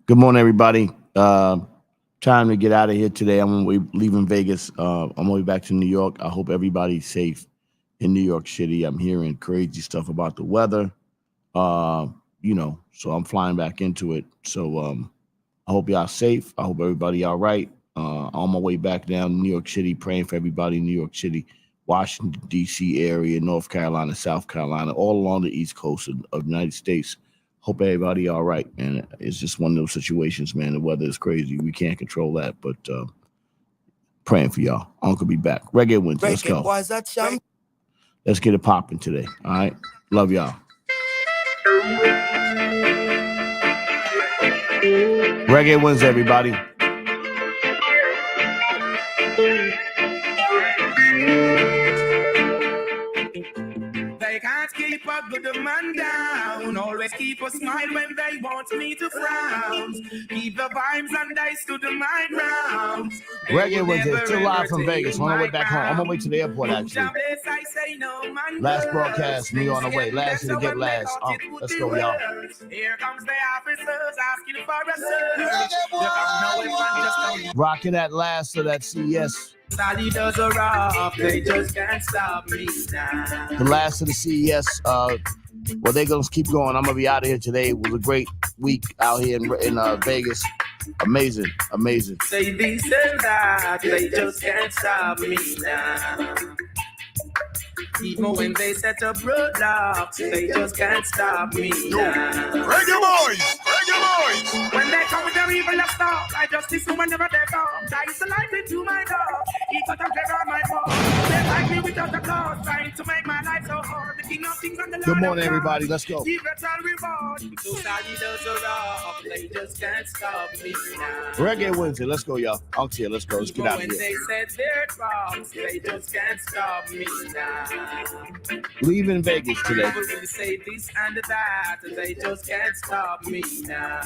Good morning, everybody. Time to get out of here today. I'm leaving Vegas. I'm on my way back to New York. I hope everybody's safe in New York City. I'm hearing crazy stuff about the weather. So I'm flying back into it. So I hope y'all safe. I hope everybody all right. On my way back down to New York City, praying for everybody in New York City, Washington, D.C. area, North Carolina, South Carolina, all along the East Coast of the United States. Hope everybody all right, man. It's just one of those situations, man. The weather is crazy. We can't control that, but praying for y'all. Uncle be back. Reggae Wednesday. Let's go. Let's get it popping today. All right. Love y'all. Reggae Wednesday, everybody. They can't keep a good man down. Always keep a smile when they want me to frown. Keep the vibes and I stood my ground. Reggae Wednesday, still live from Vegas. On our way back home. I'm on my way to the airport, actually. Last broadcast, me on the way. Last year to get last. Let's go, y'all. Here comes the officers asking for a search. Rocking that last of that CES. They just can't stop me now. The last of the CES. Well, they're going to keep going. I'm going to be out of here today. It was a great week out here in Vegas. Amazing. Say this and that, they just can't stop me now. Even when they set up roadblocks, they just can't stop me now. Reggae boys! When they come with their evil stuff, I just listen whenever they come. I used to light into my door, eat out and clear on my phone. They like me without the cause, trying to make my life so hard. The king of things and the Lord. Good morning, everybody. Let's go. They just can't stop me now. Reggae Wednesday. Let's go, y'all. Out here. Let's go. Let's get out of When here. they said their drops, they just can't stop me now. Leaving Vegas today. People will say this and that, they just can't stop me now.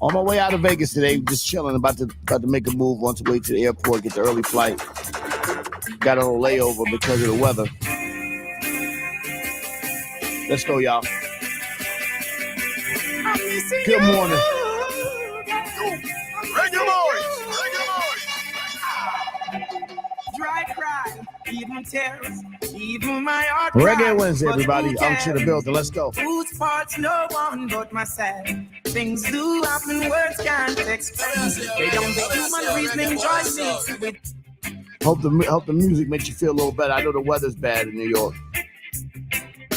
On my way out of Vegas today, just chilling, about to make a move, on the way to the airport, get the early flight. Got a little layover because of the weather. Let's go, y'all. Good morning. Reggae boys! Dry cry, even tears, even my heart. Reggae Wednesday, everybody. I'm to the building. Let's go. Whose fault's no one but myself. Things do happen, words can't explain. They don't make human reasoning choices with. Hope the music makes you feel a little better. I know the weather's bad in New York.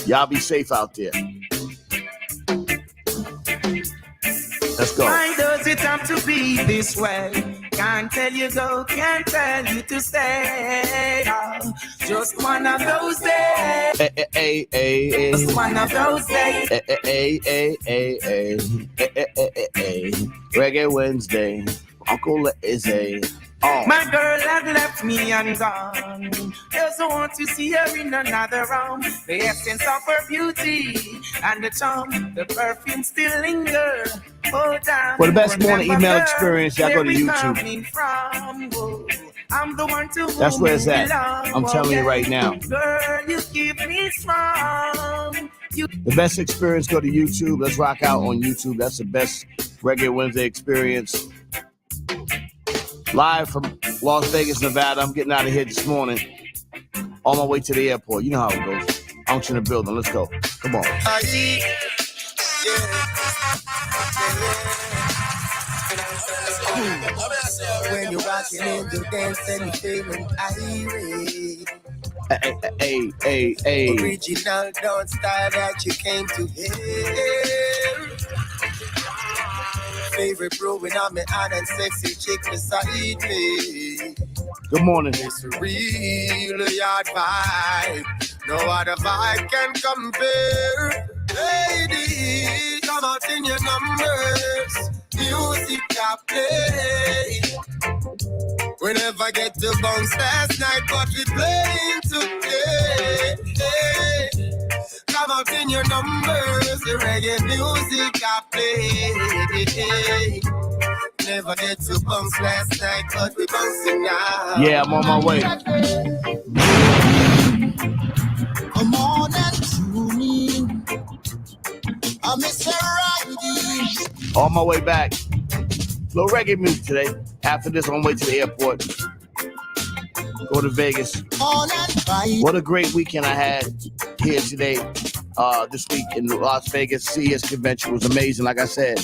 Y'all be safe out there. Let's go. Why does it have to be this way? Can't tell you go, can't tell you to stay. Oh, just one of those days. Just one of those days. Reggae Wednesday. Uncle Izzy. Oh. My girl had left me and gone. Doesn't want to see her in another room. The essence of her beauty and the charm, the perfume still linger. Oh, damn. For the best morning email experience, y'all go to YouTube. I'm the one to That's where it's at. I'm telling you right now. Girl, you keep me strong. The best experience, go to YouTube. Let's rock out on YouTube. That's the best Reggae Wednesday experience. Live from Las Vegas, Nevada. I'm getting out of here this morning. On my way to the airport. You know how it goes. I'm in the building. Let's go. Come on. When you're rocking in the dance and you're feeling irate. Hey. Original dance style that you came to hear. Favorite brewing on me and sexy chick beside me. Good morning. It's a real yard vibe. No other vibe can compare. Ladies, come out in your numbers. Music I play. Whenever I get to bounce last night, but we playing today. Come out in your numbers, the reggae music I play. Never get to bounce last night, but we bouncing now. Yeah, I'm on my way. Come on and tune in. I'm Mr. Roddy. On my way back, little reggae music today. After this, on my way to the airport. Go to Vegas. What a great weekend I had here today. This week in Las Vegas. CES convention was amazing. Like I said,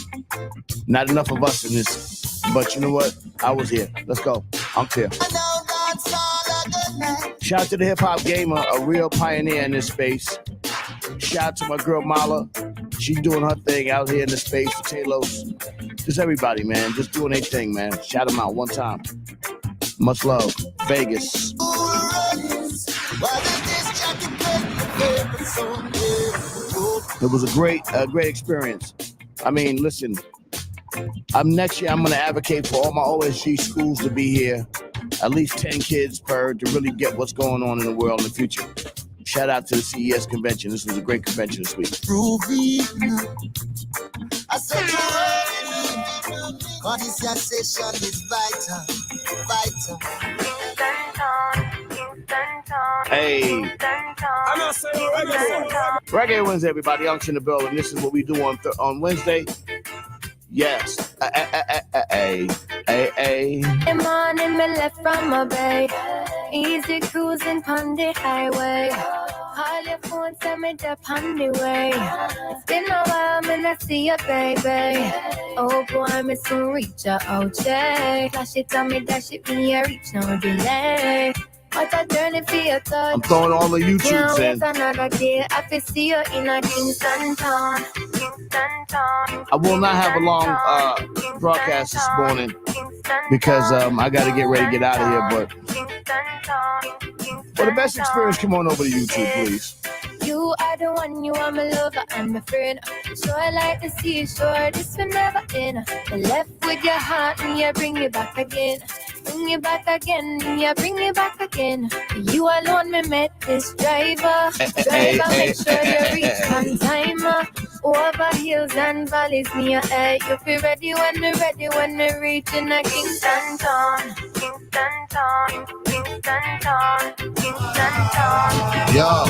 not enough of us in this, but you know what? I was here. Let's go. I'm here. Shout out to the hip hop gamer, a real pioneer in this space. Shout out to my girl Mala. She's doing her thing out here in the space. Talos. Just everybody, man. Just doing their thing, man. Shout them out one time. Much love. Vegas. It was a great experience. I mean, listen, next year I'm going to advocate for all my OSG schools to be here. At least 10 kids per to really get what's going on in the world in the future. Shout out to the CES convention. This was a great convention this week. I said this session is vital. Hey. Reggae Wednesday, everybody. I'm in the building. This is what we do on Wednesday. Yes. Hey. In morning, me left from my bay. Easy cruising on the highway. Call your phone, tell me the on the way. It's been a while, me not see you, baby. Oh boy, me soon reach your OJ. Flash it on me, dash it, me a reach, no delay. What a journey for your touch. I'm throwing all the YouTubes in. Another day, I can see you in a Kingston town. I will not have a long broadcast this morning because I got to get ready to get out of here. But for the best experience, come on over to YouTube, please. You are the one, you are my lover and my friend. So I like to see you sure this will never end. I left with your heart and you bring me back again. Bring you back again, yeah, bring me back again. You alone me met this driver. Make sure you reach on time. Over hills and valleys, me a hey. You feel ready when me reach in a Kingston town. Yo,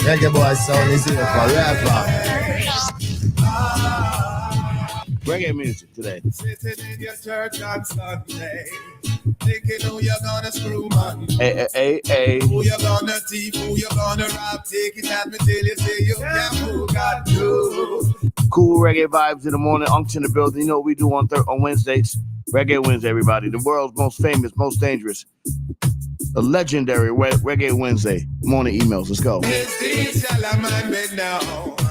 reggae boy sound is here forever. Reggae music today. Sitting in your church on Sunday, thinking who you're gonna screw Monday. Hey. Who you gonna thief, who you gonna rob, take it at me till you say you can't fool God too. Cool reggae vibes in the morning. Unction in the building. You know what we do on Wednesdays. Reggae Wednesday, everybody. The world's most famous, most dangerous. The legendary Reggae Wednesday. Morning emails. Let's go. His deeds shall a man bend down.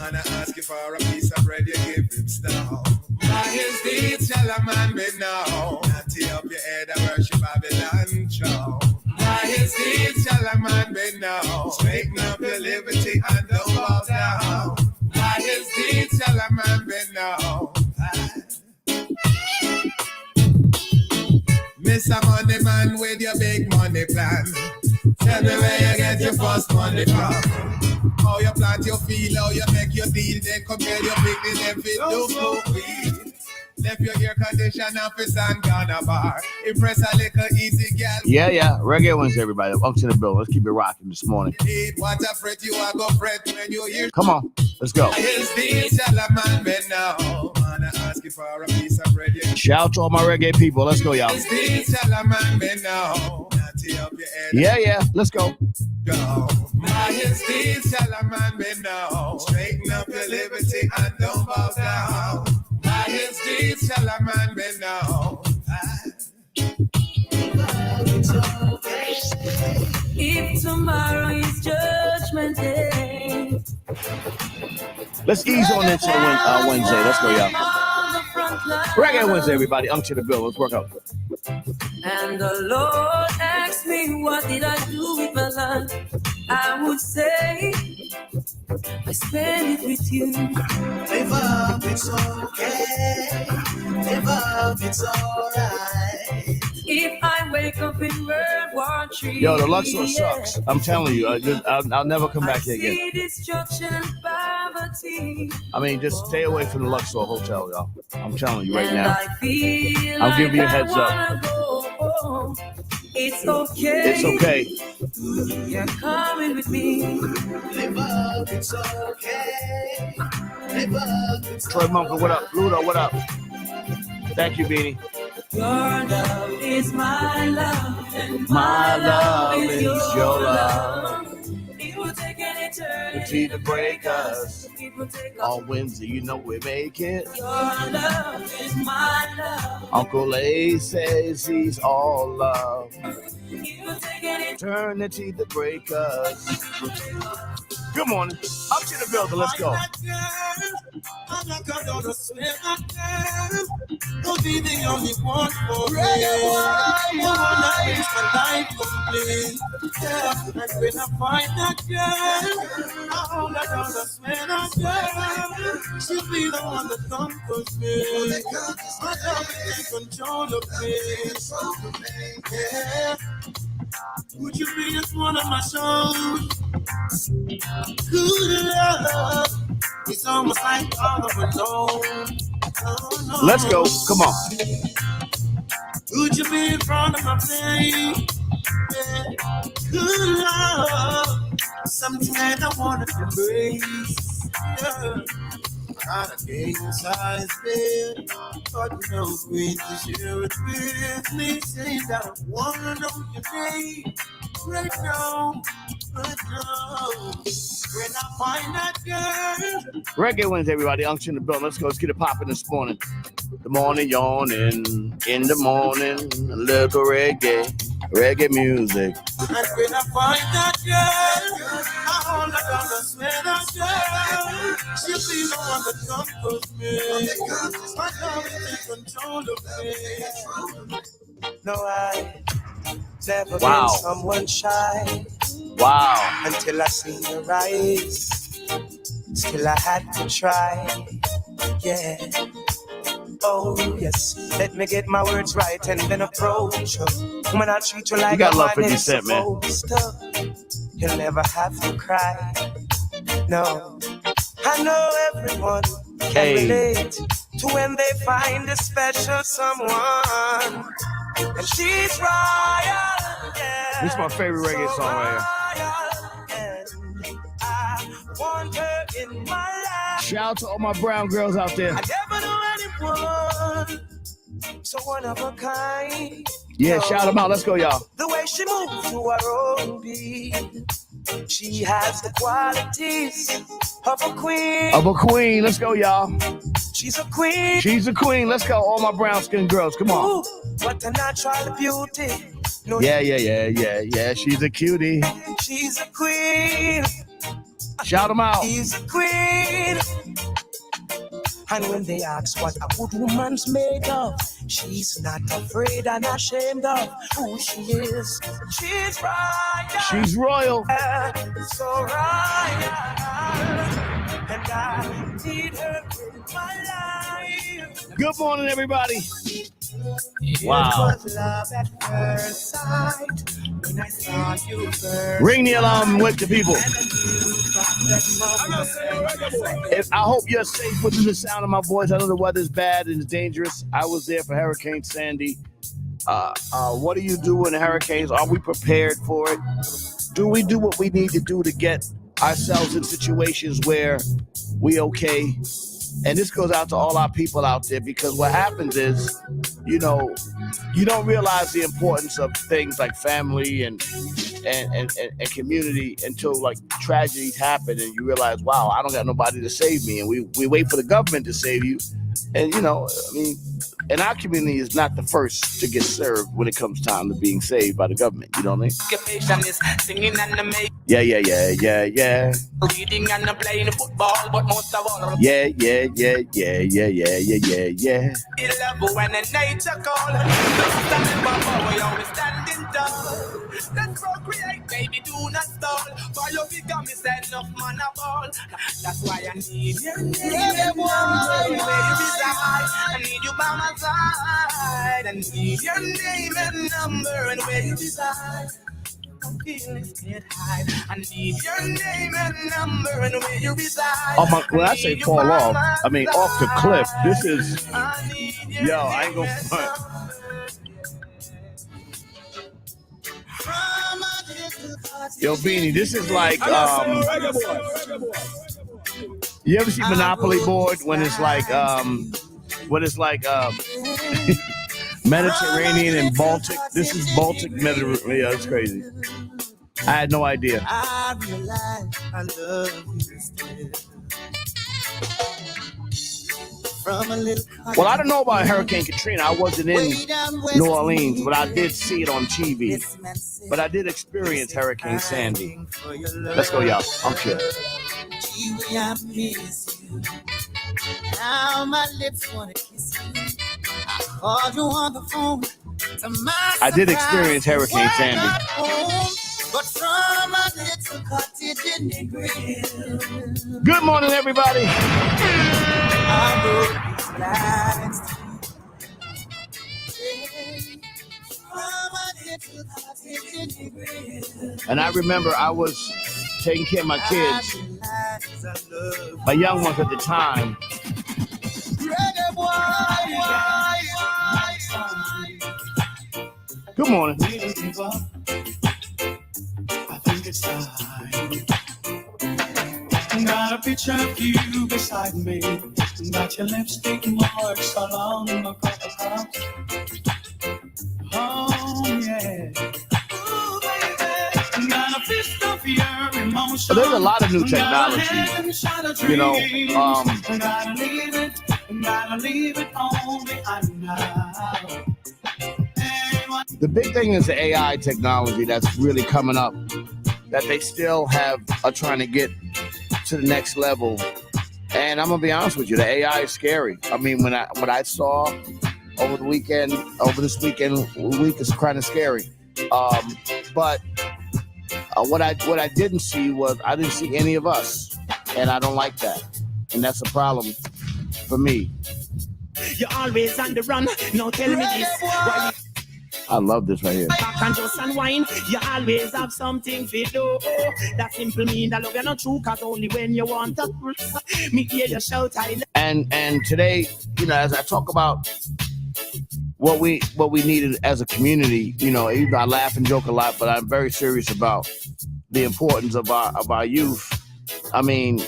And I ask you for a piece of bread, you give him stone. By his deeds shall a man bend down. And tear up your head and worship Babylon show. By his deeds shall a man bend down. Straighten up your liberty and don't bow down. By his deeds shall a man bend down. Mr. Money Man with your big money plan. Tell me where you get your first money from. How you plant your field, how you make your deal, then compare your business and fit no smoke weed. Left your air condition office and gone a bar. Impress a little easy gal. Yeah. Reggae Wednesday, everybody. Unction in the building. Let's keep it rocking this morning. What a fret you are go fret when you hear. Come on. Let's go. His deed shall a man bend now. Man, I ask you for a piece of bread. Shout out to all my reggae people. Let's go, y'all. His deed shall a man bend now. Tear up your head. Yeah. Let's go. Go. By his deeds shall a man bend now. Straighten up your liberty and don't bow down. By his deeds shall a man bend now. If tomorrow is judgment day, let's ease on into Wednesday. Let's go, y'all. Reggae Wednesday, everybody. Unction the bill. Let's work out. And the Lord asked me, what did I do with my life? I would say, I spend it with you. Live up, it's okay. Live up, it's alright. If I wake up in World War III, Yo, the Luxor sucks. I'm telling you, I'll never come back here again. Destruction and poverty. I mean, just stay away from the Luxor Hotel, y'all. I'm telling you right And now. I feel I'll give you a like heads I up. wanna go home. It's okay. It's okay. You're coming with me. Live up, it's okay. Live up, it's Troy Mumford, what up? Ludo, what up? Thank you, Beanie. Your love is my love, and My love is your love. It will take an eternity Eternity to break us. It will take On Wednesday, you know we make it. Your love is my love. Uncle A says he's all love. It will take an Eternity to break us. Good morning. Up to the building. Let's go. I'm not gonna swear that girl. Don't be the only one for me. You wanna make my life complete. Yeah, and when I find that girl, I'm not gonna swear that girl. She'll be the one that comforts me. My love will take control of me. Yeah. Would you be just one of my souls? Good love. It's almost like all of alone. Oh, no. Let's go. Come on. Would you be in front of my face? Yeah. Good love. Something that I want to embrace. Yeah. Not a king size bed, but no queen to share it with me. Say that I wanna know your name right now. When I find that girl. Reggae wins, everybody. Unction the building. Let's go. Let's get it popping this morning. The morning yawning. In the morning, a little reggae. Reggae music. And when I find that girl, I'm gonna swear that girl. She'll be the one that comforts me. My love will take control of me. No, I never been someone shy. Wow. Until I seen your eyes. Still I had to try. Yeah. Oh yes, let me get my words right and then approach you. When I treat you like you got a love man 50 is Cent, man. supposed to, you'll never have to cry. No, I know everyone can relate to when they find a special someone, and she's royal. Yeah. This is my favorite reggae song right here. I want her in my life. Shout out to all my brown girls out there. I never knew anyone so one of a kind. Yeah, shout them out. Let's go, y'all. The way she moves to her own beat, she has the qualities of a queen. Of a queen. Let's go, y'all. She's a queen. She's a queen. Let's go, all my brown skin girls. Come on. Ooh, what a natural beauty. No, yeah. She's a cutie. She's a queen. Shout them out. She's a queen. And when they ask what a good woman's made of, she's not afraid and ashamed of who she is. She's royal. She's royal. So royal. And I need her in my life. Good morning, everybody. Wow. It was love at first sight when I saw you first. Ring the alarm and wake the people. I hope you're safe within the sound of my voice. I know the weather's bad and it's dangerous. I was there for Hurricane Sandy. What do you do when hurricanes? Are we prepared for it? Do we do what we need to do to get ourselves in situations where we okay? And this goes out to all our people out there, because what happens is, you know, you don't realize the importance of things like family and community until like tragedies happen and you realize, wow, I don't got nobody to save me. And we wait for the government to save you. And, you know, I mean, and our community is not the first to get served when it comes time to being saved by the government. You know what I mean? Yeah. Reading and playing football, but most of all, Yeah. when the nature call, we always standing tall. Let's procreate, baby, do not stall. For your figure, me said enough man a ball. That's why I need you. Yeah, boy, where you reside. I need you by my side. I need your name and number and where you reside. Feelings get high. I need your name and number and where you reside. Oh my! When I say fall off, I mean off the cliff. This is, I ain't gonna front. Yo, Beanie, this is like you ever see Monopoly board when it's like Mediterranean and Baltic? This is Baltic Mediterranean. Yeah, that's crazy. I had no idea. I realize I love you still. From a little Well, I don't know about Hurricane Katrina. I wasn't in New Orleans, but I did see it on TV. But I did experience Hurricane Sandy. Let's go, y'all. I'm sure. I miss you. Now my lips want to kiss you. I called you on the phone. To my I did experience Hurricane Sandy. But from a little cottage in the grill. Good morning, everybody. And I remember I was taking care of my kids, my young ones at the time. Good morning. I think it's time. Got a picture of you beside me. Got your lipstick marks all on my cup. Oh yeah. Ooh, baby. Got a fist of your emotions. But there's a lot of new technology. You know, gotta leave it on behind now. The big thing is the AI technology that's really coming up, that they still are trying to get to the next level. And I'm gonna be honest with you, the AI is scary. I mean, what I saw over this weekend is kind of scary. But what I didn't see was I didn't see any of us, and I don't like that, and that's a problem for me. You're always on the run. No, tell me this. I love this right here. Back and just unwind. You always have something to do. That simple mean that love you're not true, cause only when you want to me hear you shout. And today, you know, as I talk about what we needed as a community, you know, even I laugh and joke a lot, but I'm very serious about the importance of our youth. I mean,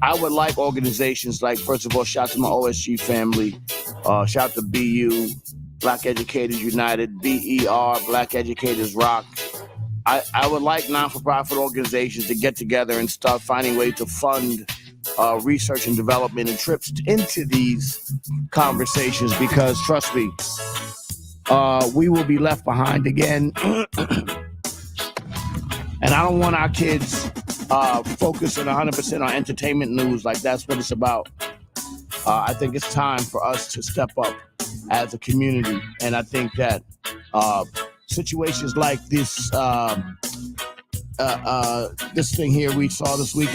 I would like organizations like, first of all, shout to my OSG family, shout to BU, Black Educators United, BER, Black Educators Rock. I would like non-for-profit organizations to get together and start finding ways to fund research and development and trips into these conversations, because trust me, we will be left behind again. And I don't want our kids focusing 100% on entertainment news like that's what it's about. I think it's time for us to step up as a community, and I think that situations like this thing here we saw this week,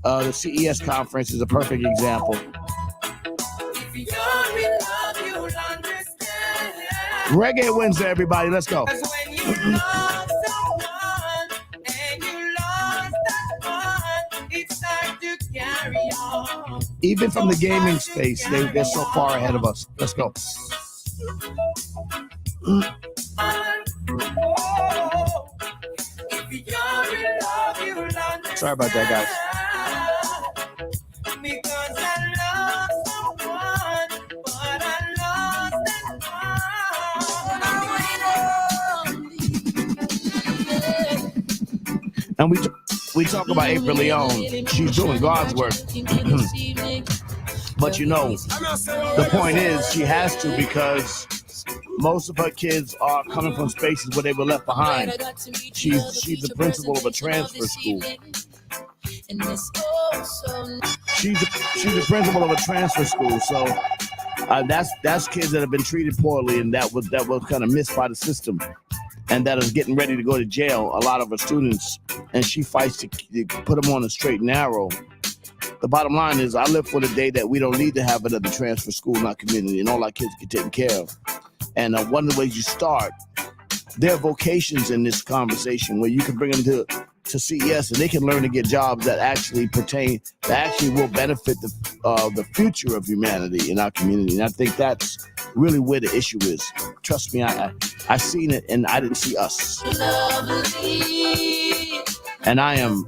the CES conference is a perfect example. Reggae Wednesday, everybody, let's go. Even from the gaming space, they're so far ahead of us. Let's go. Sorry about that, guys. And we talk about April Leon. She's doing God's work. But you know, the point is she has to, because most of her kids are coming from spaces where they were left behind. She's the principal of a transfer school. She's the principal of a transfer school. So that's kids that have been treated poorly, and that was kind of missed by the system, and that is getting ready to go to jail, a lot of her students, and she fights to put them on a straight and narrow. The bottom line is I live for the day that we don't need to have another transfer school in our community, and all our kids get taken care of. And one of the ways you start, there are vocations in this conversation where you can bring them to CES, and they can learn to get jobs that actually will benefit the future of humanity in our community. And I think that's really where the issue is. Trust me, I seen it and I didn't see us. Lovely. And I am,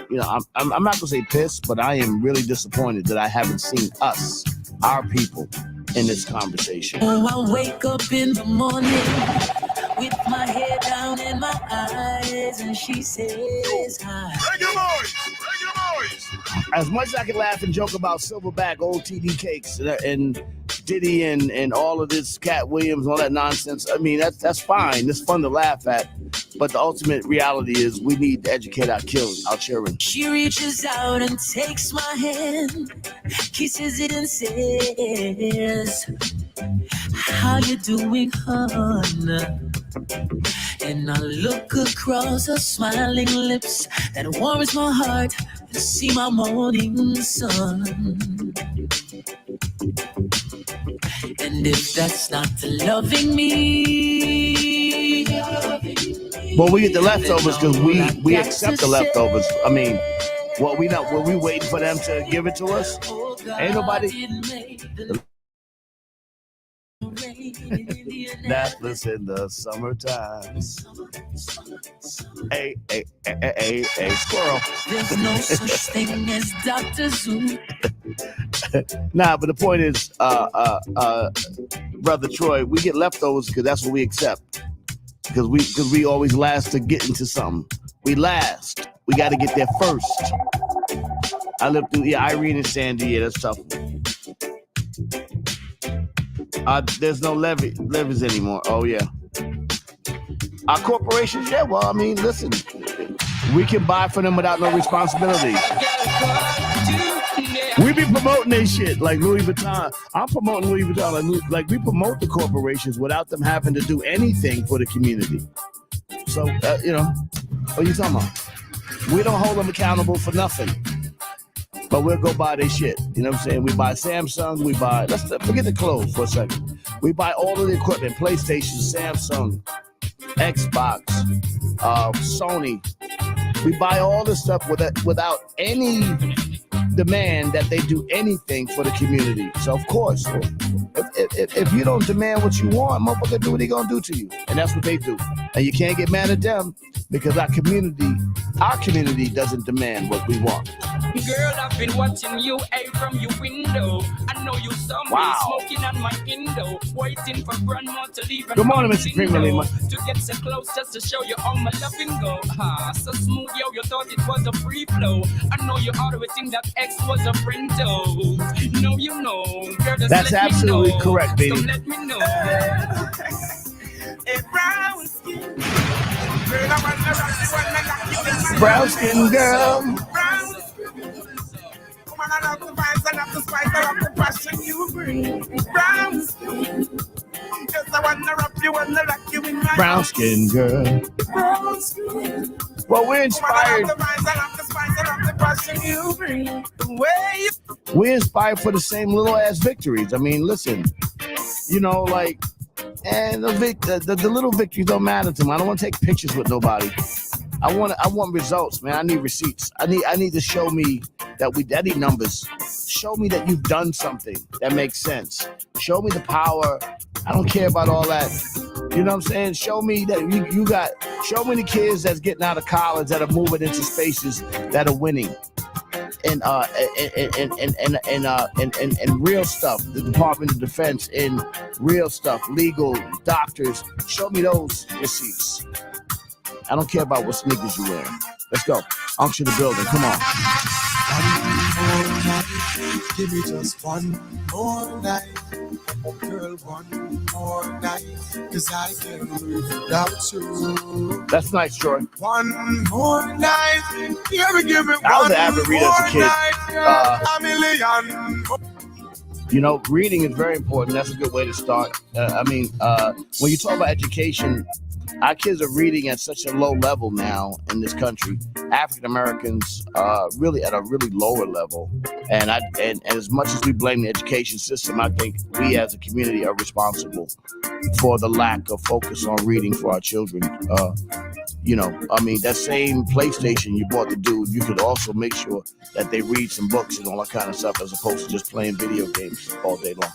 you know, I'm not gonna say pissed, but I am really disappointed that I haven't seen us, our people, in this conversation. Oh, I wake up in the morning with my head down in my eyes, and she says hi. Reggae boys, reggae boys. As much as I can laugh and joke about Silverback, old TD Cakes, and Diddy and all of this, Cat Williams, all that nonsense. I mean, that's fine. It's fun to laugh at. But the ultimate reality is we need to educate our children. She reaches out and takes my hand, kisses it and says, how you doing, hon? And I look across her smiling lips that warms my heart to see my morning sun. And if that's not loving me, Well, we get the leftovers because we accept the leftovers. I mean, what we waiting for them to give it to us? Ain't nobody. Napless in the summertime. Hey, squirrel. There's no such thing as Dr. Zoo. Nah, but the point is, Brother Troy, we get leftovers because that's what we accept. Because we always last to get into something. We last. We got to get there first. I lived through Irene and Sandy. Yeah, that's tough. There's no levies anymore. Oh yeah. Our corporations, yeah. Well, I mean, listen, we can buy for them without no responsibility. We be promoting this shit like Louis Vuitton. I'm promoting Louis Vuitton like we promote the corporations without them having to do anything for the community. So you know, what are you talking about? We don't hold them accountable for nothing. But we'll go buy their shit. You know what I'm saying? We buy Samsung, let's forget the clothes for a second. We buy all of the equipment, PlayStation, Samsung, Xbox, Sony. We buy all this stuff without any demand that they do anything for the community. So of course, if you don't demand what you want, motherfucker, do what they gonna do to you. And that's what they do. And you can't get mad at them because our community doesn't demand what we want. Girl, I've been watching you from your window. I know you saw me smoking on my window, waiting for grandma to leave. Good morning, Mr. Creamer Lima. To get so close just to show you all my loving go. So smooth, yo, you thought it was a free flow. I know you always think that X was a friend, though. No, you know, girl, just that's let absolutely me know. correct, baby. So let me know. Brown skin. Girl, I want to rock you when I got you in my Brown skin girl. brown skin. Woman, I love the vibes, I love the spice, I love the passion you bring. Brown skin. Yes, I want to rock you and rock you in my Brown skin girl. brown skin. Well, we're Woman, I inspired. love the vibes, I love the spice, I love the passion you bring. The way you We're inspired for the same little ass victories. I mean, listen, you know, like, and the little victories don't matter to me. I don't want to take pictures with nobody. I want results, man. I need receipts. I need to show me that I need numbers. Show me that you've done something that makes sense. Show me the power. I don't care about all that. You know what I'm saying? Show me that you got. Show me the kids that's getting out of college that are moving into spaces that are winning. And real stuff, the Department of Defense, in real stuff, legal, doctors. Show me those receipts. I don't care about what sneakers you're wearing. Let's go. Unction the building. Come on. Give me just one more night, girl, one more night, cause I can't live without you. That's nice, Troy. One more night, give me I was one an avid reader as a kid. night, a million. You know, reading is very important. That's a good way to start. When you talk about education, our kids are reading at such a low level now in this country. African Americans really at a really lower level, and as much as we blame the education system, I think we as a community are responsible for the lack of focus on reading for our children. That same PlayStation you bought the dude, you could also make sure that they read some books and all that kind of stuff, as opposed to just playing video games all day long.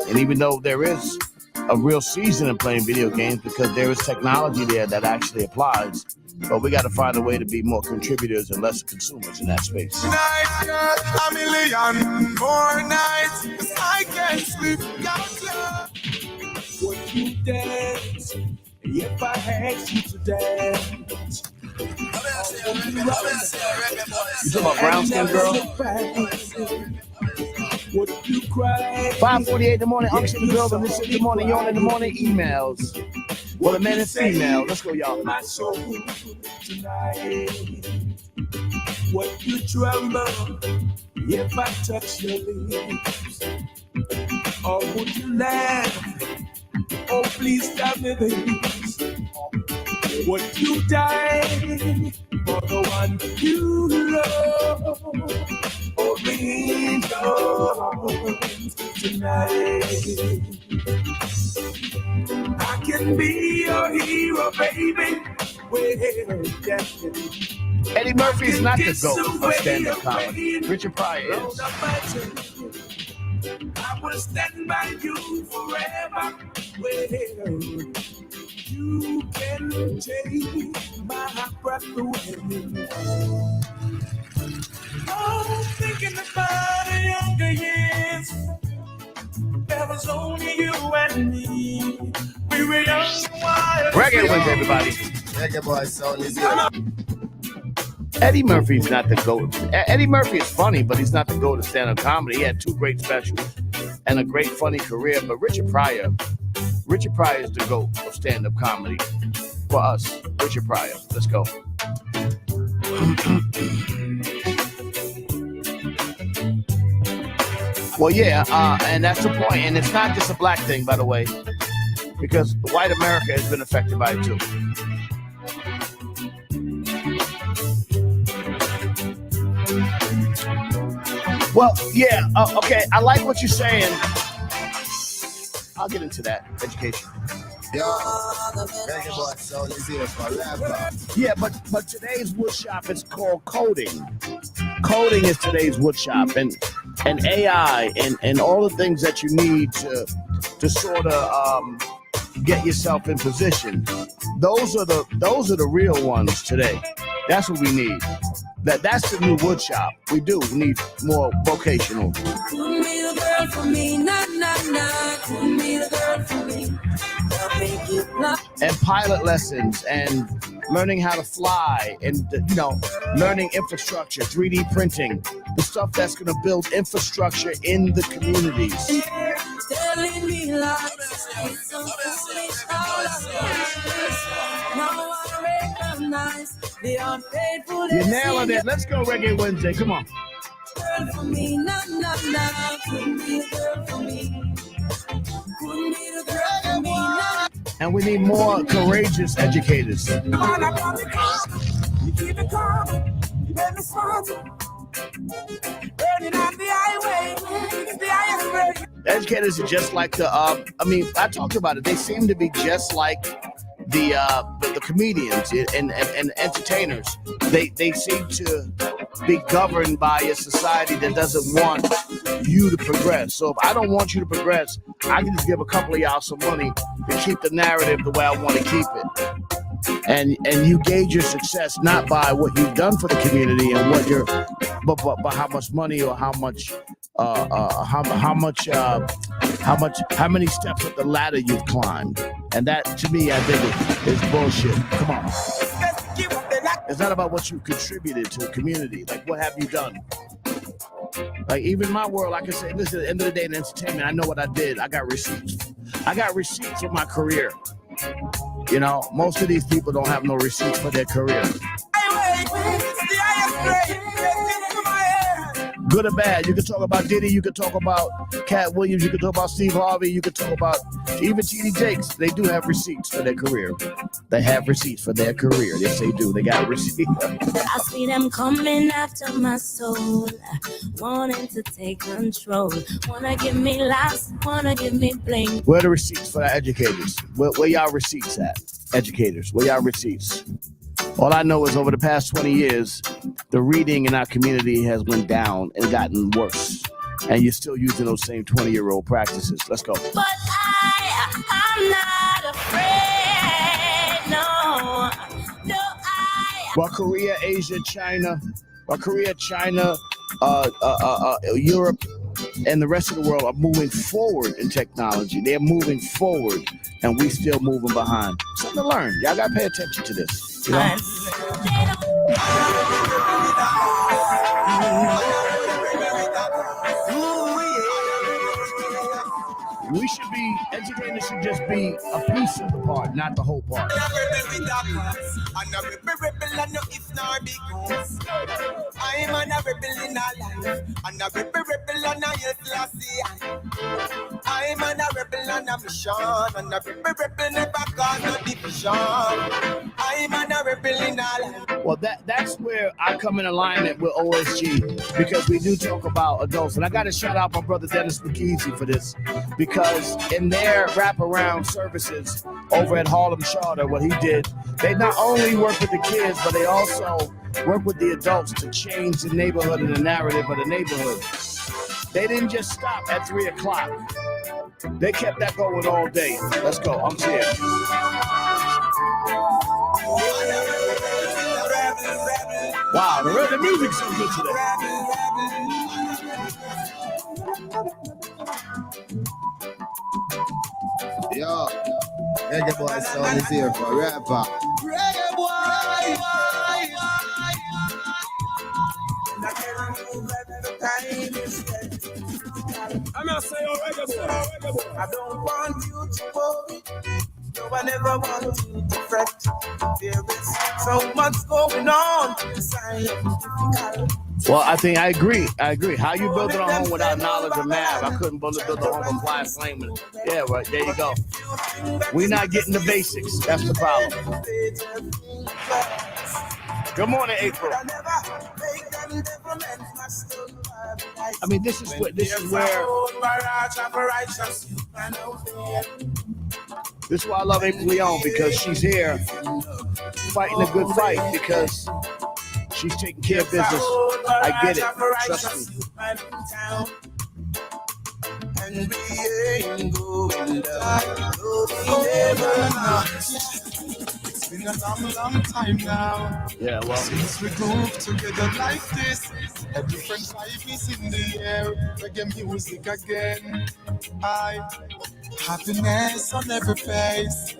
And even though there is a real season in playing video games because there is technology there that actually applies. But we got to find a way to be more contributors and less consumers in that space. Night, girl, a million more nights. I can't sleep. Would you dance if I asked you to dance? You talking about brown skin girl? Would you cry? 5:48 in the morning, Unction in the building. This is the morning, yawn in the morning emails. Well, the men and female. Let's go, y'all. My soul tonight. Would you tremble if I touch your lips? Or would you laugh? Oh, please tell me this. Would you die for the one you love? Oh, angels tonight. I can be your hero, baby. Well, yeah. Eddie Murphy is not the GOAT of stand-up comedy. Richard Pryor is. I will stand by you forever. Well, you can take my breath away. Oh, thinking about the younger years. There was only you and me. We were young, wild. Reggae wins, everybody. Reggae boy sound is here. Eddie Murphy's not the GOAT. Eddie Murphy is funny, but he's not the GOAT of stand-up comedy. He had 2 great specials and a great funny career. But Richard Pryor is the GOAT of stand-up comedy for us. Richard Pryor. Let's go. Well, yeah, and that's the point. And it's not just a black thing, by the way, because white America has been affected by it too. Well, yeah, okay. I like what you're saying. I'll get into that. Education. Yo, Reggae boy sound is here for rapper. Yeah, but today's woodshop is called coding. Coding is today's woodshop, and AI and all the things that you need to sort of get yourself in position. Those are the real ones today. That's what we need. That's the new woodshop. We need more vocational. Couldn't be the girl for me, nah, nah, nah. Couldn't be the girl for me. And pilot lessons and learning how to fly and learning infrastructure, 3D printing, the stuff that's going to build infrastructure in the communities. Telling me lies, it's so foolish how now I recognize the unfaithful. You're nailing it. Let's go, Reggae Wednesday. Come on. Girl for me, nah, nah, nah. Couldn't be the girl for me. Couldn't be the girl for me, nah. And we need more courageous educators. You keep it calm, you make me smart. Burning on the highway, it's the highest way. Educators are just like I talked about it. They seem to be just like the comedians and entertainers. They seem to be governed by a society that doesn't want you to progress. So if I don't want you to progress, I can just give a couple of y'all some money to keep the narrative the way I want to keep it. And you gauge your success not by what you've done for the community and what you're, but how much money or how many steps up the ladder you've climbed. And that, to me, I think is bullshit. Come on. It's not about what you contributed to the community. Like, what have you done? Like, even in my world, I can say, listen, at the end of the day in entertainment, I know what I did. I got receipts. I got receipts for my career. Most of these people don't have no receipts for their career. Good or bad. You can talk about Diddy, you can talk about Cat Williams, you can talk about Steve Harvey, you can talk about even T.D. Jakes. They do have receipts for their career. They have receipts for their career. Yes, they do. They got receipts. I see them coming after my soul, wanting to take control. Wanna give me laughs, wanna give me bling. Where are the receipts for our educators? Where y'all receipts at? Educators, where y'all receipts? All I know is over the past 20 years, the reading in our community has went down and gotten worse. and you're still using those same 20-year-old practices. Let's go. But I'm not afraid, no. No, While Korea, Asia, China, Europe, and the rest of the world are moving forward in technology. They're moving forward, and we still moving behind. Something to learn. Y'all got to pay attention to this. You know? We should be, entertainers should just be a piece of the part, not the whole part. I'm a rebel in a life, and a rebel on a yes, I'm a rebel on a mission, and a rebel never got no division. I'm a rebel in a life. Well, that's where I come in alignment with OSG, because we do talk about adults, and I got to shout out my brother Dennis McKeesey for this, because in their wraparound services over at Harlem Charter, what he did, they not only work with the kids, but they also work with the adults to change the neighborhood and the narrative of the neighborhood. They didn't just stop at 3 o'clock. They kept that going all day. Let's go. I'm here. Wow, the music's so good today. Yo, reggae boy sound is here forever. Reggae boy. I'm not saying reggae boy. I don't want you to worry. No, I never want you to fret. There is so much going on inside. Well, I think I agree. How you building a home without knowledge of math? I couldn't build a home applied flame. Yeah, right. There you go. We're not getting the basics. That's the problem. Good morning, April. I mean, this is where this is why I love April Leon, because she's here fighting a good fight, because she's taking care of business. I get it. Trust me. And we ain't going down. It's been a long time now. Yeah, well, since we groove together like this, a different vibe is in the air. Reggae music again. Happiness on every face.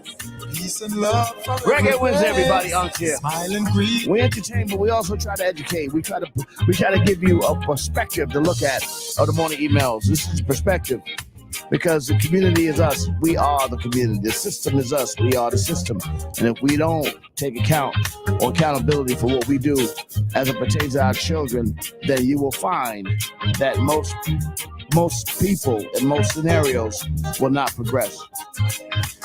Peace and love from reggae wins everybody on here. Smile and greet. We entertain, but we also try to educate. We try to give you a perspective to look at of the morning emails. This is perspective, because the community is us. We are the community. The system is us. We are the system. And if we don't take account or accountability for what we do as it pertains to our children, then you will find that most people in most scenarios will not progress.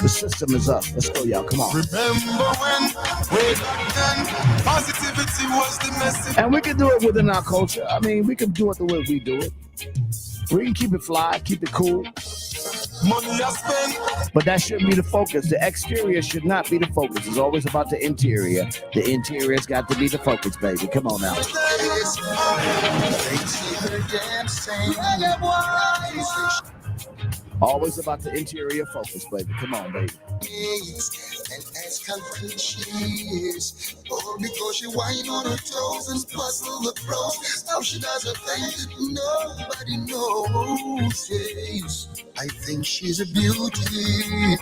The system is us. Let's go, y'all. Come on. Remember when way back then, positivity was the message. And we can do it within our culture. I mean, we can do it the way we do it. We can keep it fly, keep it cool. Money I spend. But that shouldn't be the focus. The exterior should not be the focus. It's always about the interior. The interior's got to be the focus, baby. Come on now. Always about the interior focus, baby. Come on, baby. And ask how good she is. All because she whine on her toes and puzzle the pros. How she does her thing, nobody knows. Yes, I think she's a beauty.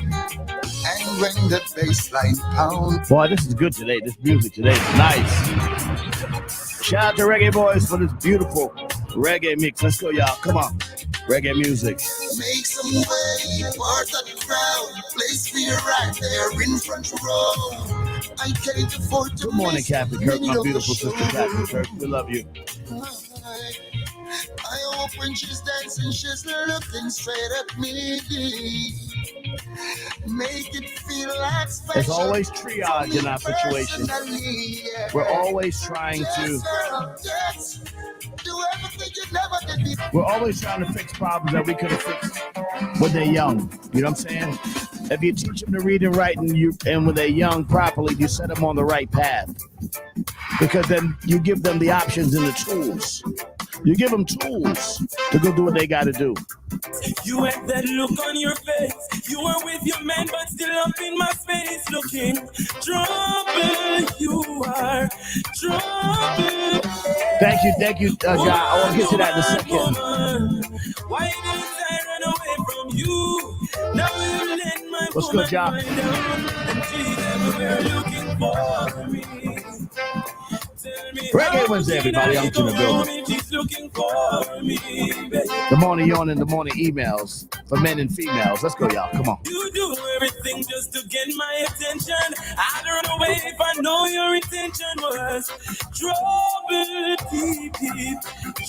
And when the bassline pounds. Boy, this is good today. This music today is nice. Shout out to Reggae Boys for this beautiful reggae mix. Let's go, y'all. Come on. Reggae music. Make some way, part of the crowd. Place me right there in front row. I can't afford to. Good morning, Captain Kirk, my beautiful sister, Captain Kirk. We love you. I hope when she's dancing, she's looking straight at me. Make it feel like special. There's always triage in our situation. We're always trying to. We're always trying to fix problems that we could have fixed when they're young. You know what I'm saying? If you teach them to read and write and when they're young properly, you set them on the right path. Because then you give them the options and the tools. You give them tools to go do what they got to do. You had that look on your face. You were with your man, but still up in my face, looking trouble. You are trouble. Thank you, guy. I'll get to that in a second. Why did I run away from you? Now you let my What's good, y'all? and she's everywhere looking for me. Reggae Wednesday, everybody. I'm to the building. The morning yawn and the morning emails for men and females. Let's go, y'all. Come on. You do everything just to get my attention. I'd run away if I know your intention was trouble, deep, deep,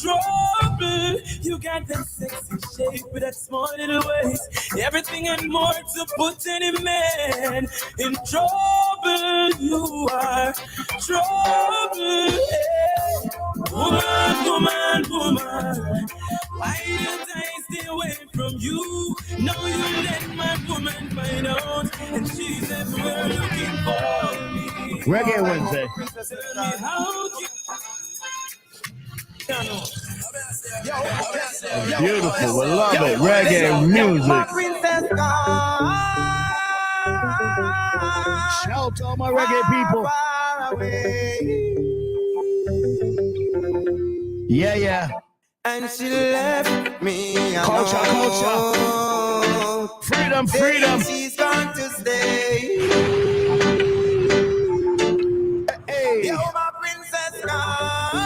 trouble. You got that sexy shape with that small little waist. Everything and more to put any man in trouble. You are trouble. Hey. Woman. Why did I stay away from you? Now you let my woman find out, and she's everywhere looking for me. Reggae Wednesday. Tell me how Beautiful. We love it. Reggae music. Shout to all my reggae people. Yeah. And she left me Culture. Freedom. She's going to stay. Hey. Yo, my princess gone.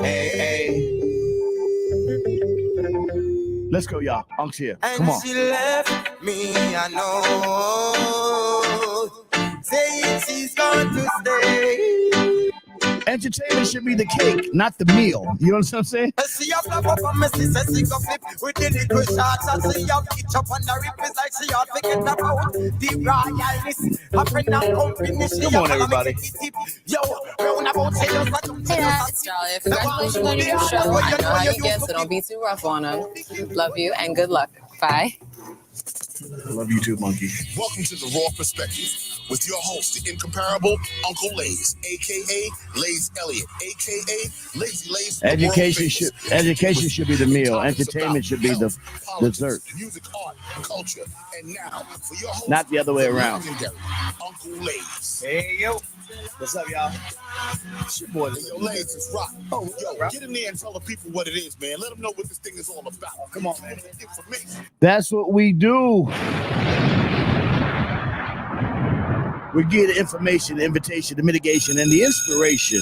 Hey. Let's go, y'all. Unc's here. Come And on. she left me, I know. Saying she's going to stay. Entertainment should be the cake, not the meal. You understand what I'm saying? I see your flap up on my sister, she go flip with the little shots. I see your pitch up on the rip, it's like she ought to get about the royalness. A friend and company, she Come on, everybody. Yo, round about say just like It's Charlie. Congratulations on your show. I know how you get, so don't be too rough on them. Love you and good luck. Bye. Love you too, monkey. Welcome to the Raw Perspective with your host, the incomparable Uncle Lays, aka Lays Elliott, aka Lazy Lays. Education should be the meal. Entertainment should be the dessert. Music, art, culture, and now for your host, Not the other way around. legendary Uncle Lays. Hey, yo. What's up, y'all? It's your boy. Yo, Lays is rock. Yo, get in there and tell the people what it is, man. Let them know what this thing is all about. Come on, man. Information. That's what we do. We get the information, the invitation, the mitigation, and the inspiration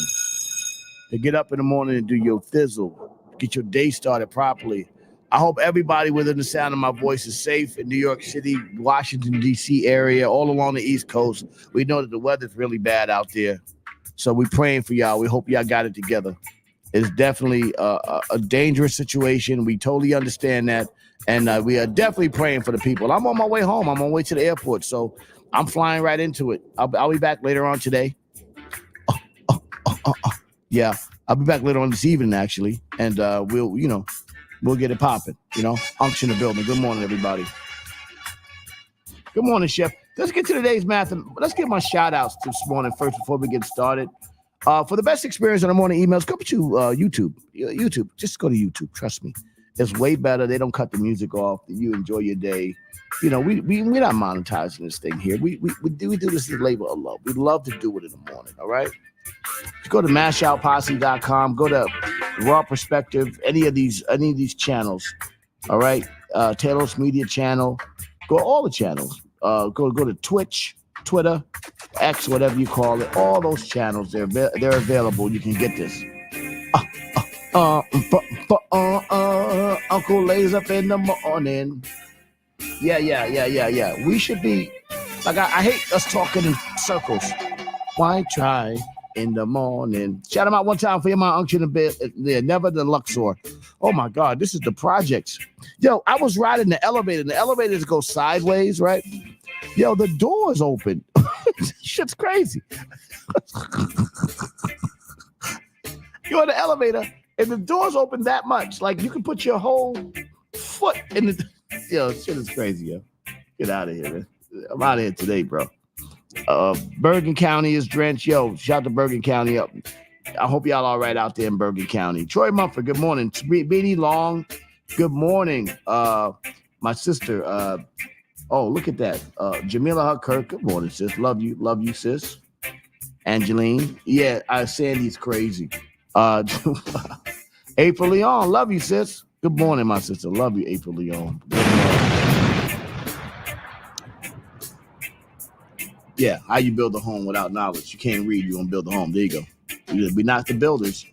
to get up in the morning and do your thizzle, get your day started properly. I hope everybody within the sound of my voice is safe in New York City, Washington, D.C. area, all along the East Coast. We know that the weather's really bad out there. So we're praying for y'all. We hope y'all got it together. It's definitely a dangerous situation. We totally understand that. And we are definitely praying for the people. I'm on my way home. I'm on my way to the airport. So I'm flying right into it. I'll be back later on today. Yeah, I'll be back later on this evening, actually. And we'll get it popping. Unction in the building. Good morning, everybody. Good morning, Chef. Let's get to today's math. Let's give my shout outs this morning first before we get started. For the best experience on the morning emails, go to YouTube. YouTube. Just go to YouTube. Trust me. It's way better. They don't cut the music off. You enjoy your day. We're not monetizing this thing here. We do this as labor of love. We love to do it in the morning. All right. Go to mashoutposse.com. Go to Raw Perspective. Any of these channels. All right. Taylor's Media Channel. Go all the channels. Go to Twitch, Twitter, X, whatever you call it. All those channels. They're available. You can get this. Uncle lays up in the morning. Yeah. We should be like I hate us talking in circles. Why try in the morning? Shout them out one time for my unction a bit. Yeah, never the Luxor. Oh my God, this is the projects. Yo, I was riding the elevator. And the elevators go sideways, right? Yo, the door is open. Shit's crazy. You're in the elevator. And the door's open that much, like you can put your whole foot in the. Yo, shit is crazy, yo. Get out of here, man. I'm out of here today, bro. Bergen County is drenched. Yo, shout to Bergen County up. I hope y'all all right out there in Bergen County. Troy Mumford, good morning. Beanie Long, good morning. My sister, oh, look at that. Jamila Huckert, good morning, sis. Love you, sis. Angeline, yeah, Sandy's crazy. April Leon, love you, sis. Good morning, my sister. Love you, April Leon. Yeah, how you build a home without knowledge? You can't read, you don't build a home. There you go. We're not the builders.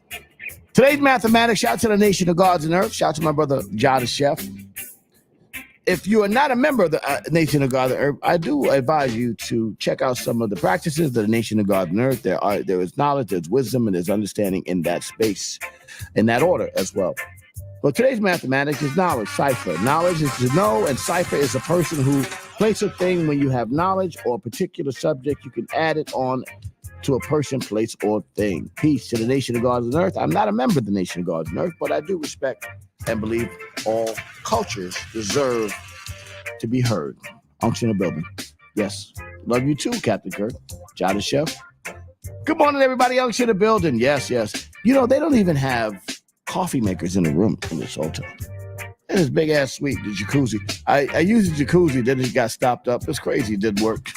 Today's mathematics. Shout out to the nation of gods and earth. Shout out to my brother Jah the Chef. If you are not a member of the Nation of God and Earth, I do advise you to check out some of the practices of the Nation of God and Earth. There is knowledge, there's wisdom, and there's understanding in that space, in that order as well. But today's mathematics is knowledge, cipher. Knowledge is to know, and cipher is a person who places a thing when you have knowledge or a particular subject. You can add it on to a person, place, or thing. Peace to the Nation of God and Earth. I'm not a member of the Nation of God and Earth, but I do respect and believe all cultures deserve to be heard. Unction in the building. Yes. Love you too, Captain Kirk. Jah the Chef. Good morning, everybody. Unction in the building. Yes, yes. You know, they don't even have coffee makers in the room in this hotel. And this big ass suite, the jacuzzi. I used the jacuzzi, then it got stopped up. It's crazy. It didn't work.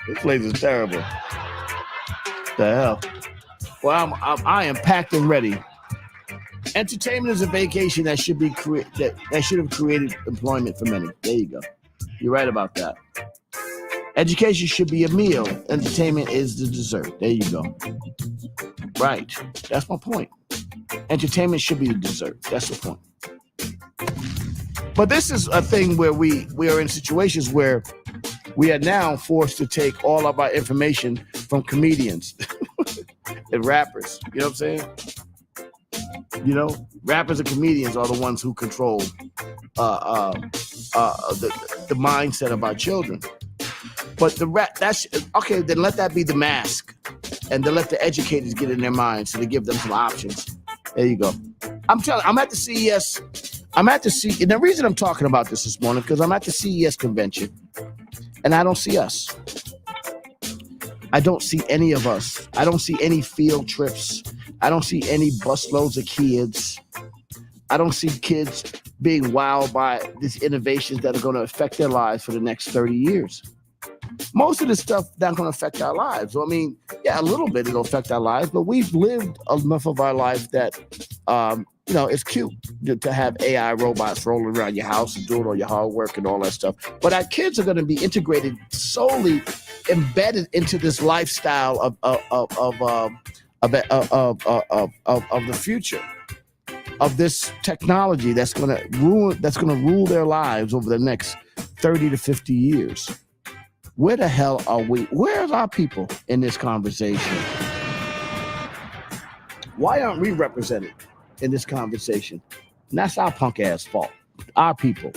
This place is terrible. The hell? Well, I am packed and ready. Entertainment is a vacation that should be that should have created employment for many. There you go. You're right about that. Education should be a meal. Entertainment is the dessert. There you go. Right. That's my point. Entertainment should be the dessert. That's the point. But this is a thing where we are in situations where we are now forced to take all of our information from comedians and rappers. You know what I'm saying? You know, rappers and comedians are the ones who control the mindset of our children. But that's okay. Then let that be the mask, and then let the educators get in their minds so to give them some options. There you go. I'm at the CES. And the reason I'm talking about this morning because I'm at the CES convention, and I don't see us. I don't see any of us. I don't see any field trips. I don't see any busloads of kids. I don't see kids being wowed by these innovations that are going to affect their lives for the next 30 years. Most of this stuff not going to affect our lives. So, I mean, yeah, a little bit it'll affect our lives, but we've lived enough of our life that, it's cute to have AI robots rolling around your house and doing all your hard work and all that stuff. But our kids are going to be integrated, solely embedded into this lifestyle of the future, of this technology that's going to rule their lives over the next 30 to 50 years. Where the hell are we? Where's our people in this conversation? Why aren't we represented in this conversation? And that's our punk ass fault. Our people.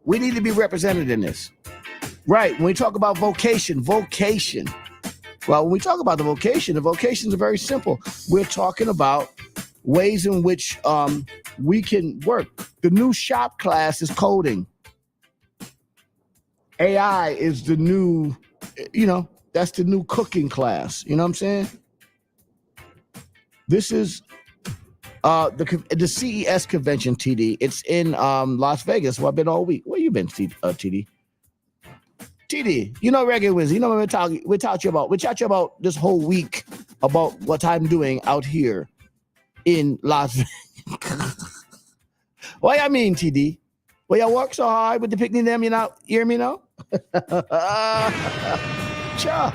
We need to be represented in this. Right. When we talk about vocation. Well, when we talk about the vocations are very simple. We're talking about ways in which we can work. The new shop class is coding. AI is the new, that's the new cooking class. You know what I'm saying? This is the CES convention, TD. It's in Las Vegas. Well, I've been all week. Where you been, TD? TD, you know Reggae Wiz. You know what we taught you about this whole week about what I'm doing out here in Las Vegas. What I mean, TD? Well, you work so hard with the picnic them, you know, hear me now? Sure.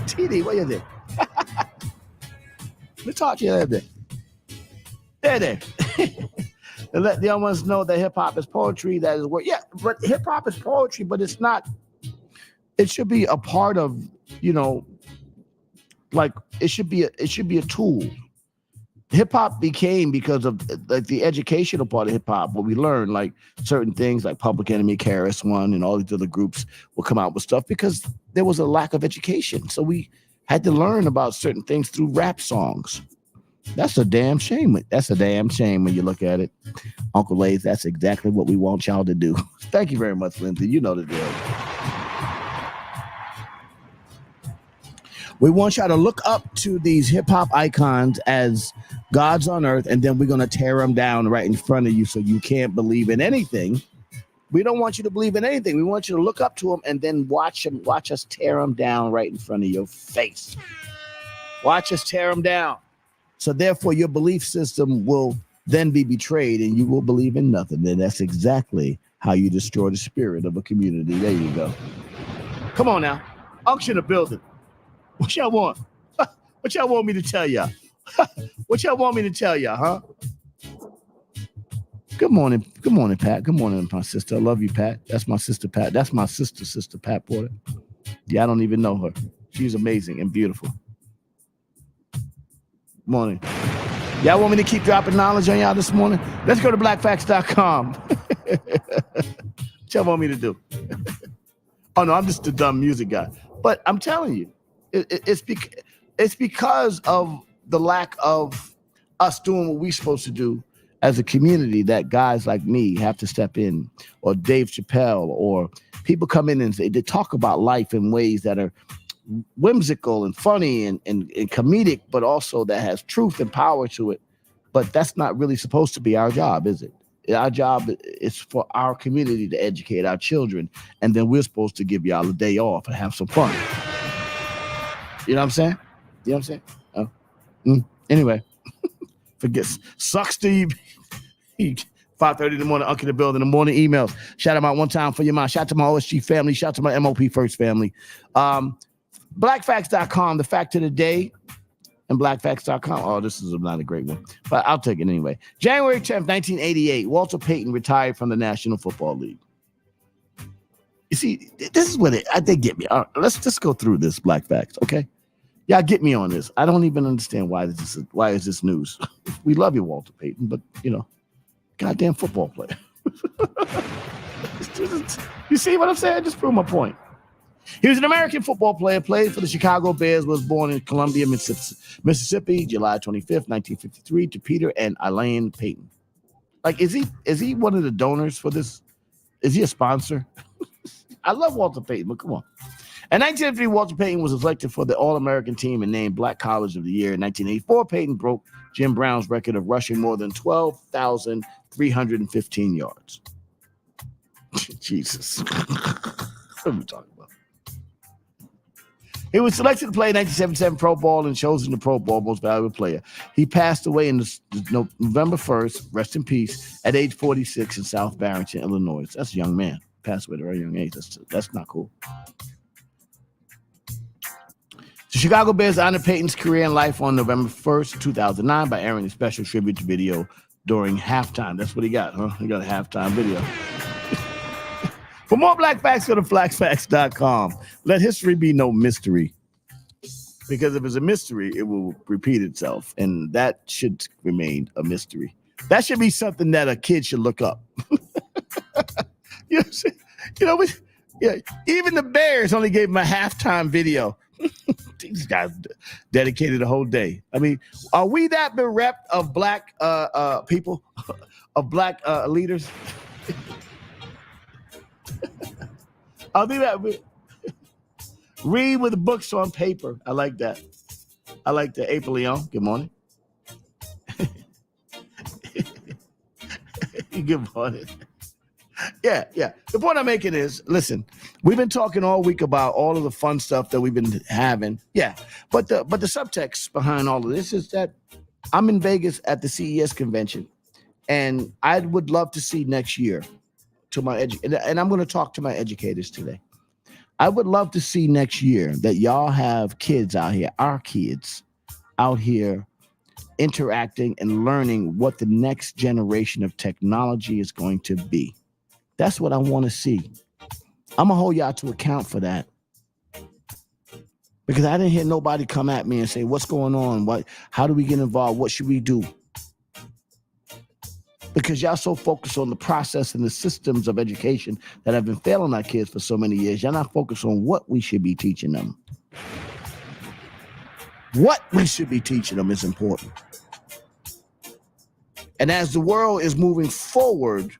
TD, what you did? We taught you that day. There. And let the other ones know that hip hop is poetry. That is work. Yeah, but hip hop is poetry, but it's not. It should be a part of, like it should be a tool. Hip hop became because of like the educational part of hip hop, where we learn like certain things like Public Enemy, KRS-One, and all these other groups will come out with stuff because there was a lack of education. So we had to learn about certain things through rap songs. That's a damn shame. That's a damn shame when you look at it. Uncle Lays, that's exactly what we want y'all to do. Thank you very much, Lindsay. You know the deal. We want y'all to look up to these hip-hop icons as gods on earth, and then we're going to tear them down right in front of you so you can't believe in anything. We don't want you to believe in anything. We want you to look up to them and then watch us tear them down right in front of your face. Watch us tear them down. So therefore, your belief system will then be betrayed and you will believe in nothing. And that's exactly how you destroy the spirit of a community. There you go. Come on now. Unction the building. What y'all want? What y'all want me to tell y'all? What y'all want me to tell y'all, huh? Good morning, Pat. Good morning, my sister. I love you, Pat. That's my sister, Pat. That's my sister, Pat Porter. Yeah, I don't even know her. She's amazing and beautiful. Morning. Y'all want me to keep dropping knowledge on y'all this morning? Let's go to blackfacts.com. What y'all want me to do? Oh, no, I'm just a dumb music guy. But I'm telling you, it's because of the lack of us doing what we're supposed to do as a community that guys like me have to step in, or Dave Chappelle, or people come in and they talk about life in ways that are whimsical and funny and comedic, but also that has truth and power to it. But that's not really supposed to be our job, is it? Our job is for our community to educate our children, and then we're supposed to give y'all a day off and have some fun. You know what I'm saying? You know what I'm saying? Anyway, forget. Sucks to you. 5:30 in the morning, Uncle in the building. The morning emails. Shout out one time for your mind. Shout out to my OSG family. Shout out to my MOP First family. Blackfacts.com, the fact of the day, and blackfacts.com. Oh, this is not a great one, but I'll take it anyway. January 10th, 1988, Walter Payton retired from the National Football League. You see, this is what they get me. Let's just go through this, Black Facts, okay? Y'all get me on this. I don't even understand why is this news. We love you, Walter Payton, but, goddamn football player. You see what I'm saying? Just prove my point. He was an American football player, played for the Chicago Bears, was born in Columbia, Mississippi, July 25th, 1953, to Peter and Elaine Payton. Like, is he one of the donors for this? Is he a sponsor? I love Walter Payton, but come on. In 1983, Walter Payton was elected for the All-American team and named Black College of the Year. In 1984, Payton broke Jim Brown's record of rushing more than 12,315 yards. Jesus. What are we talking about? He was selected to play 1977 Pro Bowl and chosen the Pro Bowl Most Valuable Player. He passed away in November 1st, rest in peace, at age 46 in South Barrington, Illinois. That's a young man. Passed away at a very young age. That's not cool. The Chicago Bears honored Payton's career and life on November 1st, 2009 by airing a special tribute video during halftime. That's what he got, huh? He got a halftime video. For more Black Facts, go to blackfacts.com. Let history be no mystery. Because if it's a mystery, it will repeat itself. And that should remain a mystery. That should be something that a kid should look up. Yeah, even the Bears only gave him a halftime video. These guys dedicated a whole day. I mean, are we that bereft of black people, of black leaders? I'll do that. Read with the books on paper. I like that. I like that. April Leon, good morning. Good morning. Yeah. The point I'm making is, listen, we've been talking all week about all of the fun stuff that we've been having. Yeah. But the subtext behind all of this is that I'm in Vegas at the CES convention, and I would love to see next year to my and I'm going to talk to my educators today. I would love to see next year that y'all have kids out here, our kids out here interacting and learning what the next generation of technology is going to be. That's what I want to see. I'm going to hold y'all to account for that. Because I didn't hear nobody come at me and say, what's going on? How do we get involved? What should we do? Because y'all so focused on the process and the systems of education that have been failing our kids for so many years. Y'all not focused on what we should be teaching them. What we should be teaching them is important. And as the world is moving forward,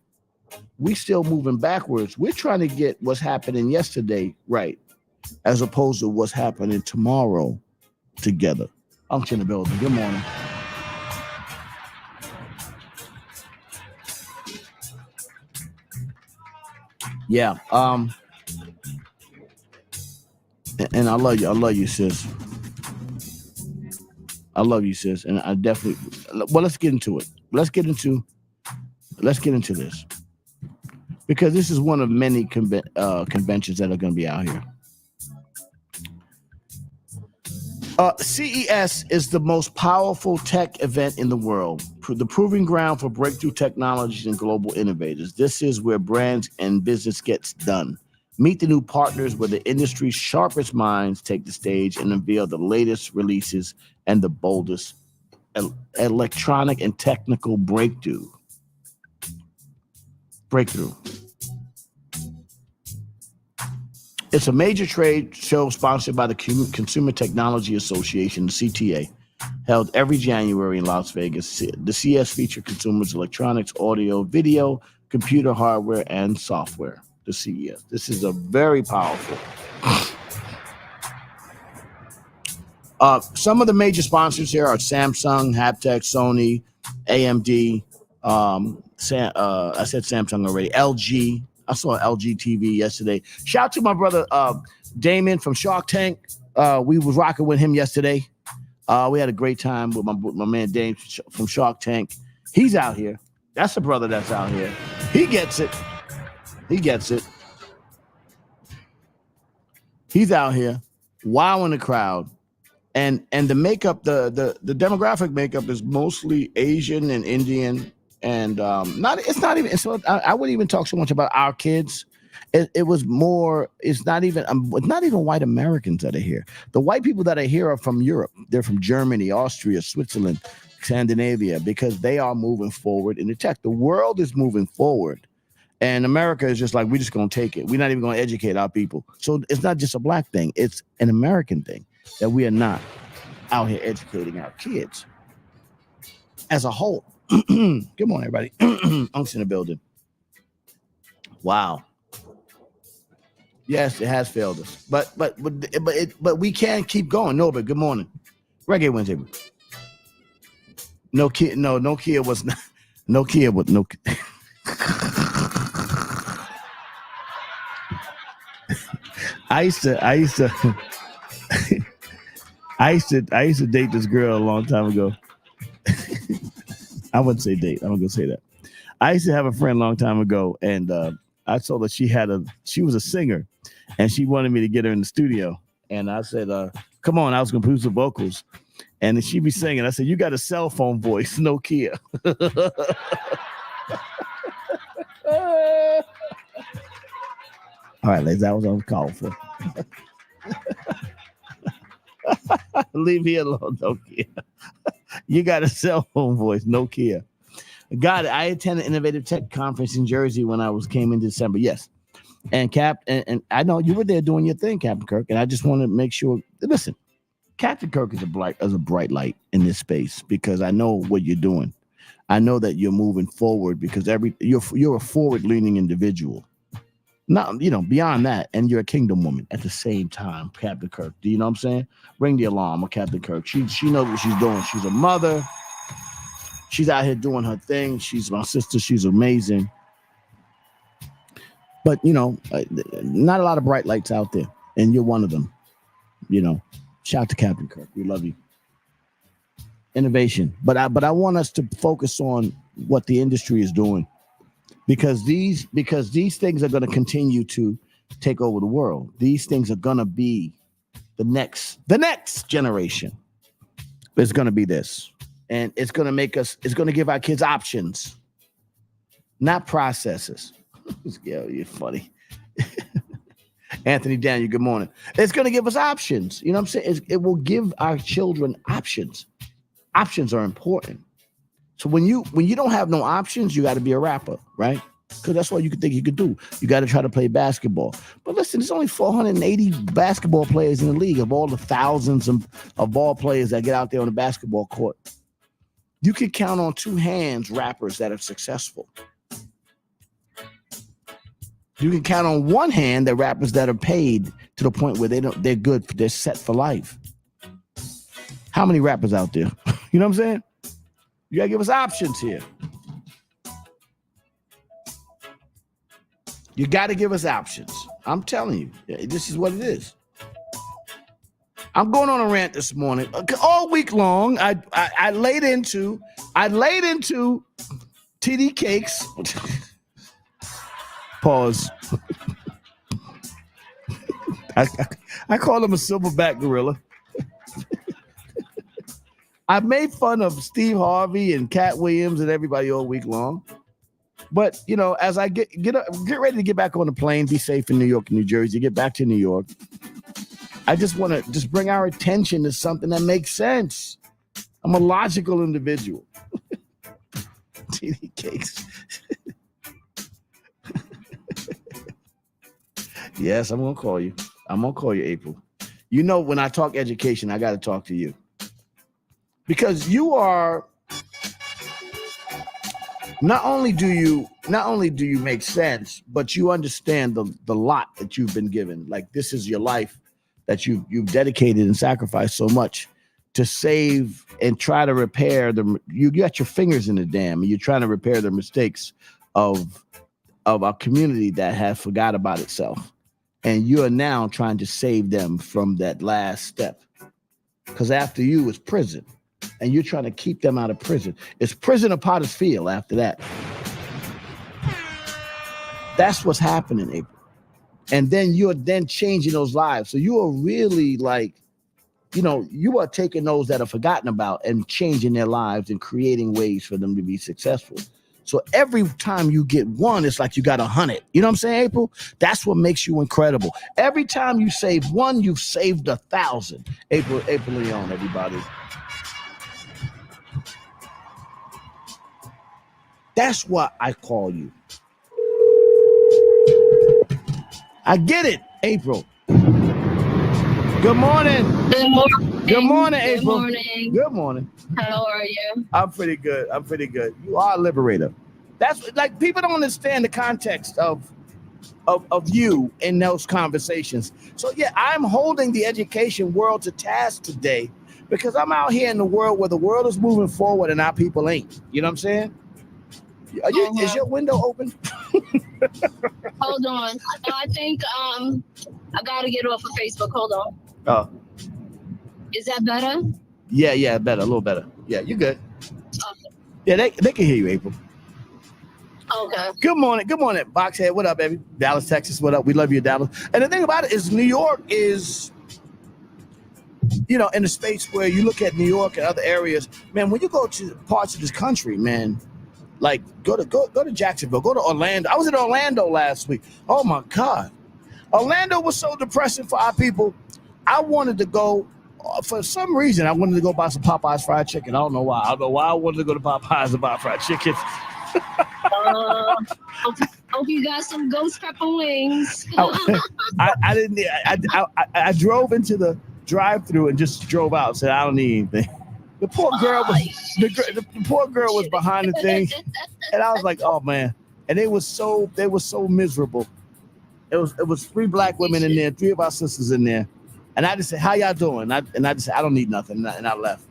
we still moving backwards. We're trying to get what's happening yesterday right, as opposed to what's happening tomorrow together. Unction in the building. Good morning. Yeah. And I love you. I love you, sis. I love you, sis. And I definitely. Well, let's get into it. Let's get into this, because this is one of many conventions that are going to be out here. CES is the most powerful tech event in the world, the proving ground for breakthrough technologies and global innovators. This is where brands and business gets done. Meet the new partners where the industry's sharpest minds take the stage and unveil the latest releases and the boldest electronic and technical breakthrough. It's a major trade show sponsored by the Consumer Technology Association, the CTA, held every January in Las Vegas. The CES features consumers electronics, audio, video, computer hardware, and software. The CES. This is a very powerful. Some of the major sponsors here are Samsung, Haptech, Sony, AMD. I said Samsung already. LG. I saw LG TV yesterday. Shout out to my brother Damon from Shark Tank. We was rocking with him yesterday. We had a great time with my man Dame from Shark Tank. He's out here. That's the brother that's out here. He gets it. He's out here wowing the crowd. And the makeup, the demographic makeup is mostly Asian and Indian. And it's not even. So I wouldn't even talk so much about our kids. It was more. It's not even white Americans that are here. The white people that are here are from Europe. They're from Germany, Austria, Switzerland, Scandinavia, because they are moving forward in the tech. The world is moving forward, and America is just like, we're just going to take it. We're not even going to educate our people. So it's not just a black thing. It's an American thing that we are not out here educating our kids as a whole. Good morning, everybody. Unc's in the building. Wow. Yes, it has failed us, but we can keep going. No, but good morning. Reggae Wednesday. Nokia was not. Nokia was no. I used to date this girl a long time ago. I wouldn't say date. I'm not gonna say that. I used to have a friend a long time ago, and I told her she was a singer, and she wanted me to get her in the studio. And I said, "Come on, I was gonna produce the vocals." And she'd be singing. I said, "You got a cell phone voice, Nokia." All right, ladies, that was uncalled for. Leave me alone, Nokia. You got a cell phone voice, Nokia. Got it. I attended an innovative tech conference in Jersey when I came in December. Yes. And Cap, and I know you were there doing your thing, Captain Kirk. And I just want to make sure. Listen, Captain Kirk is a bright light in this space, because I know what you're doing. I know that you're moving forward, because you're a forward-leaning individual. Not, beyond that, and you're a kingdom woman at the same time, Captain Kirk. Do you know what I'm saying? Ring the alarm with Captain Kirk. She knows what she's doing. She's a mother. She's out here doing her thing. She's my sister. She's amazing. But, not a lot of bright lights out there, and you're one of them. Shout out to Captain Kirk. We love you. Innovation. But I want us to focus on what the industry is doing. Because these things are going to continue to take over the world. These things are going to be the next generation. It's going to be this. And it's going to give our kids options, not processes. Yo, you're funny. Anthony Daniel, good morning. It's going to give us options. You know what I'm saying? It will give our children options. Options are important. So when you don't have no options, you got to be a rapper, right? Because that's what you could think you could do. You got to try to play basketball. But listen, there's only 480 basketball players in the league of all the thousands of ball players that get out there on the basketball court. You can count on two hands rappers that are successful. You can count on one hand the rappers that are paid to the point where they're good, they're set for life. How many rappers out there? You know what I'm saying? You gotta give us options here. You gotta give us options. I'm telling you, this is what it is. I'm going on a rant this morning. All week long, I laid into TD Cakes. Pause. I call him a silverback gorilla. I made fun of Steve Harvey and Cat Williams and everybody all week long. But, you know, as I get ready to get back on the plane, be safe in New York and New Jersey, get back to New York, I just want to just bring our attention to something that makes sense. I'm a logical individual. TD Cakes. Yes, I'm going to call you. I'm going to call you, April. You know, when I talk education, I got to talk to you. Because you are, not only do you make sense, but you understand the lot that you've been given. Like, this is your life that you've dedicated and sacrificed so much to save and try to repair you got your fingers in the dam and you're trying to repair the mistakes of a community that has forgot about itself. And you are now trying to save them from that last step. Because after you is prison. And you're trying to keep them out of prison. It's prison of Potter's Field after that. That's what's happening, April. And then you're then changing those lives. So you are really like, you know, you are taking those that are forgotten about and changing their lives and creating ways for them to be successful. So every time you get one, it's like you got 100. You know what I'm saying, April? That's what makes you incredible. Every time you save one, you've saved 1,000. April Leon, everybody. That's what I call you. I get it, April. Good morning. Good morning. Good morning, April. Good morning. Good morning. How are you? I'm pretty good. You are a liberator. That's like, people don't understand the context of you in those conversations. So yeah, I'm holding the education world to task today because I'm out here in the world where the world is moving forward and our people ain't. You know what I'm saying? Is your window open? Hold on. I think I gotta get off of Facebook. Hold on. Oh. Is that better? Yeah, better, a little better. Yeah, you're good. Okay. Yeah, they can hear you, April. Okay. Good morning, Boxhead. What up, baby? Dallas, Texas. What up? We love you, Dallas. And the thing about it is, New York is, you know, in a space where you look at New York and other areas, man. When you go to parts of this country, man. Like go to Jacksonville, go to Orlando. I was in Orlando last week. Oh my God. Orlando was so depressing for our people. I wanted to go, for some reason, I wanted to go buy some Popeyes fried chicken. I don't know why. I wanted to go to Popeyes and buy fried chicken. Hope you got some ghost pepper wings. I didn't. I drove into the drive-thru and just drove out. Said I don't need anything. The poor girl was behind the thing, and I was like, "Oh man!" And they were so miserable. It was 3 black women in there, 3 of our sisters in there, and I just said, "How y'all doing?" And I just said, "I don't need nothing," and I left.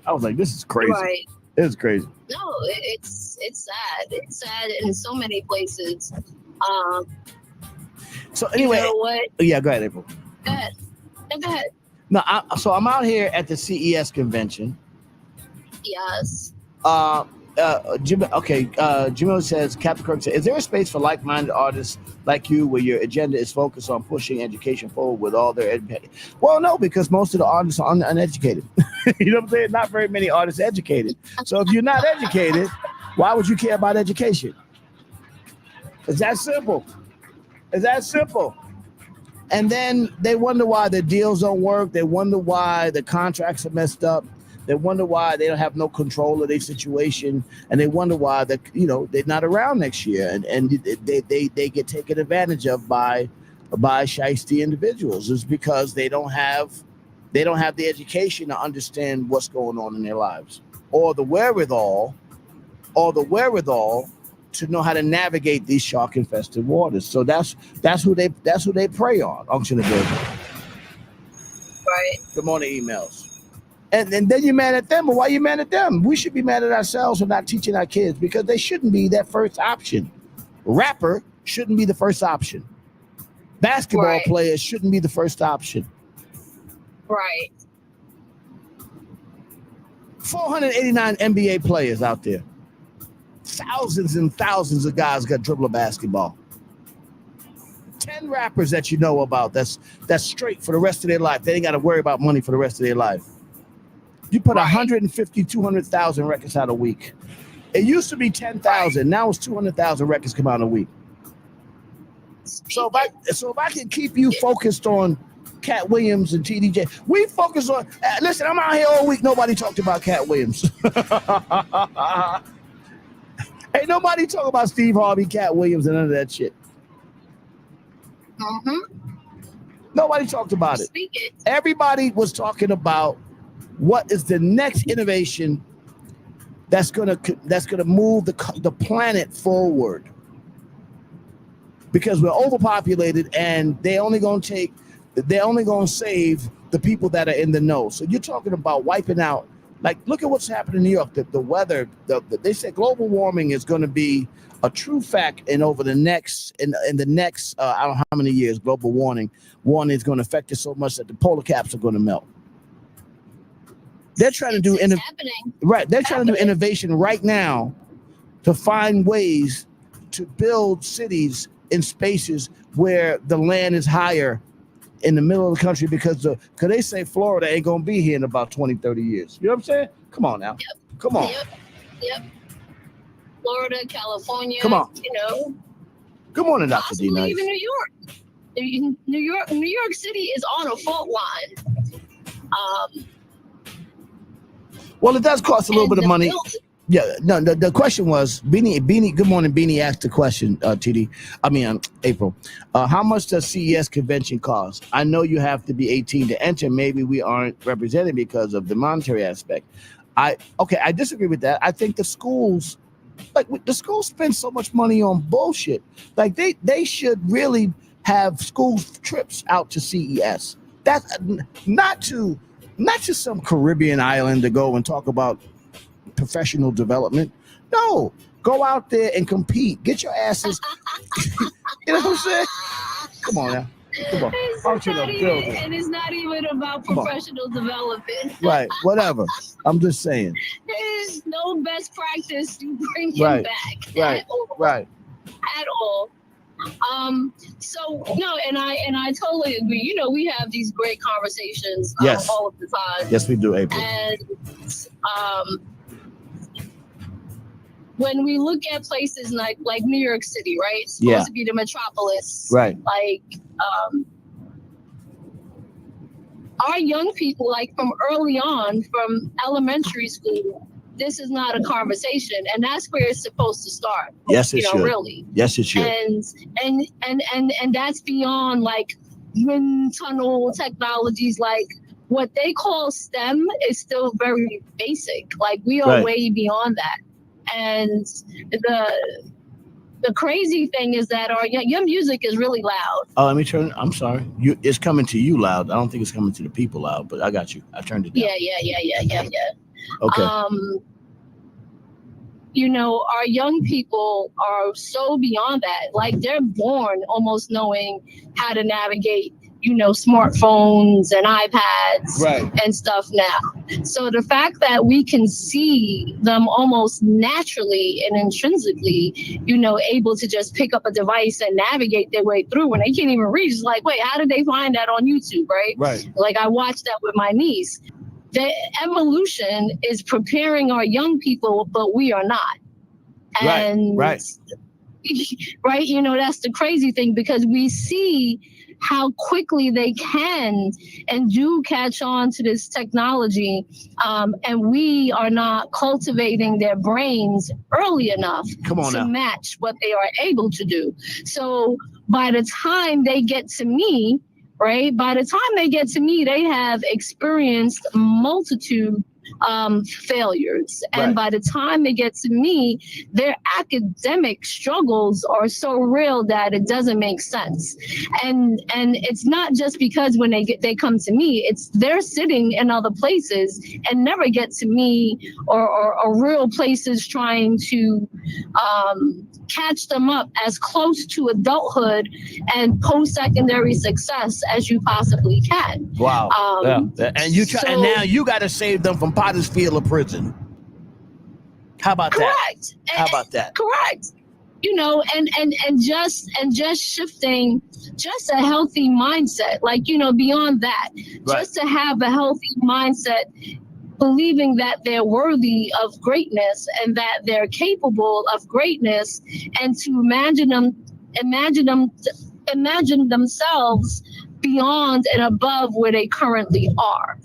I was like, "This is crazy." Right. It was crazy. No, it's sad. It's sad in so many places. So anyway, you know what? Yeah, go ahead, April. Go ahead. Go ahead. No, so I'm out here at the CES convention. Yes. Jimmy says, Captain Kirk says, is there a space for like-minded artists like you where your agenda is focused on pushing education forward with all their education? Well, no, because most of the artists are uneducated. You know what I'm saying? Not very many artists are educated. So if you're not educated, why would you care about education? It's that simple. And then they wonder why the deals don't work. They wonder why the contracts are messed up. They wonder why they don't have no control of their situation. And they wonder why they're not around next year. And they get taken advantage of by shiesty individuals. It's because they don't have the education to understand what's going on in their lives. or the wherewithal to know how to navigate these shark-infested waters. So that's who they prey on. Unction of building. Right. Good morning, emails. And then you're mad at them. But why are you mad at them? We should be mad at ourselves for not teaching our kids, because they shouldn't be that first option. Rapper shouldn't be the first option. Basketball players shouldn't be the first option. Right. 489 NBA players out there. Thousands and thousands of guys got dribble basketball. 10 rappers that you know about that's straight for the rest of their life. They ain't got to worry about money for the rest of their life. You put 150, 200,000 records out a week. It used to be 10,000. Now it's 200,000 records come out a week. So if I can keep you focused on Cat Williams and TDJ, we focus on. Listen, I'm out here all week. Nobody talked about Cat Williams. Ain't nobody talk about Steve Harvey, Cat Williams, and none of that shit. Nobody talked about it. Everybody was talking about what is the next innovation that's gonna move the planet forward, because we're overpopulated and they're only gonna save the people that are in the know. So you're talking about wiping out. Like, look at what's happening in New York. The weather. They said global warming is going to be a true fact in the next I don't know how many years. Global warming is going to affect us so much that the polar caps are going to melt. They're trying to do innovation right now to find ways to build cities in spaces where the land is higher in the middle of the country, because they say Florida ain't gonna be here in about 20, 30 years. You know what I'm saying? Come on now. Yep. Come on. Yep. Florida, California. Come on. You know. Good morning, Dr. D. Nice. Even New York City is on a fault line. Well, it does cost a little bit of money. Yeah, no, the question was, Beanie, good morning, Beanie asked the question, April. How much does CES convention cost? I know you have to be 18 to enter. Maybe we aren't represented because of the monetary aspect. I disagree with that. I think the schools spend so much money on bullshit. Like they should really have school trips out to CES. That's not to some Caribbean island to go and talk about professional development. No, go out there and compete. Get your asses. You know what I'm saying? Come on now. Come on. And it's not even about professional development. Right. Whatever. I'm just saying. There's no best practice to bring right. him back. Right. Right. At all. So no, and I totally agree. You know, we have these great conversations all of the time. Yes, we do, April. And when we look at places like New York City, right? It's supposed to be the metropolis. Right. Like our young people, like from early on, from elementary school, this is not a conversation, and that's where it's supposed to start. Yes, it should. Really. Yes, it should. And that's beyond like wind tunnel technologies. Like what they call STEM is still very basic. Like we are way beyond that. And the crazy thing is that your music is really loud. Oh, let me turn. I'm sorry. It's coming to you loud. I don't think it's coming to the people loud, but I got you. I turned it down. Yeah. Okay. You know, our young people are so beyond that. Like they're born almost knowing how to navigate, you know, smartphones and iPads and stuff now. So the fact that we can see them almost naturally and intrinsically, you know, able to just pick up a device and navigate their way through when they can't even read, it's like, wait, how did they find that on YouTube, right? Right. Like I watched that with my niece. The evolution is preparing our young people, but we are not. And right. Right, you know, that's the crazy thing, because we see how quickly they can and do catch on to this technology, and we are not cultivating their brains early enough to match what they are able to do. So by the time they get to me, they have experienced multitude failures. And by the time they get to me, their academic struggles are so real that it doesn't make sense. And it's not just because when they come to me, it's they're sitting in other places and never get to me or real places trying to catch them up as close to adulthood and post-secondary success as you possibly can. Wow. And you try, and now you got to save them from Potter's Field of prison. How about correct. that? How about that? Correct. You know, and just shifting just a healthy mindset, like, you know, beyond that, just to have a healthy mindset, believing that they're worthy of greatness and that they're capable of greatness, and to imagine themselves beyond and above where they currently are.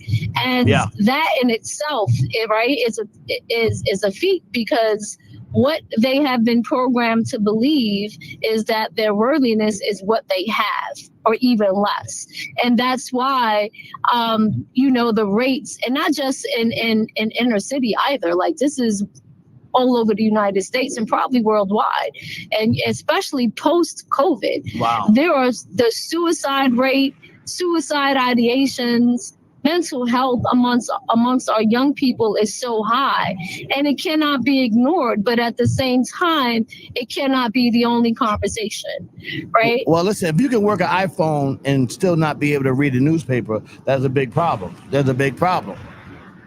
And that in itself, right, is a feat, because what they have been programmed to believe is that their worthiness is what they have, or even less. And that's why, you know, the rates, and not just in inner city either, like this is all over the United States and probably worldwide, and especially post-COVID. Wow. There are the suicide rate, suicide ideations, mental health amongst our young people is so high, and it cannot be ignored. But at the same time, it cannot be the only conversation, right? Well, listen, if you can work an iPhone and still not be able to read a newspaper, that's a big problem. There's a big problem,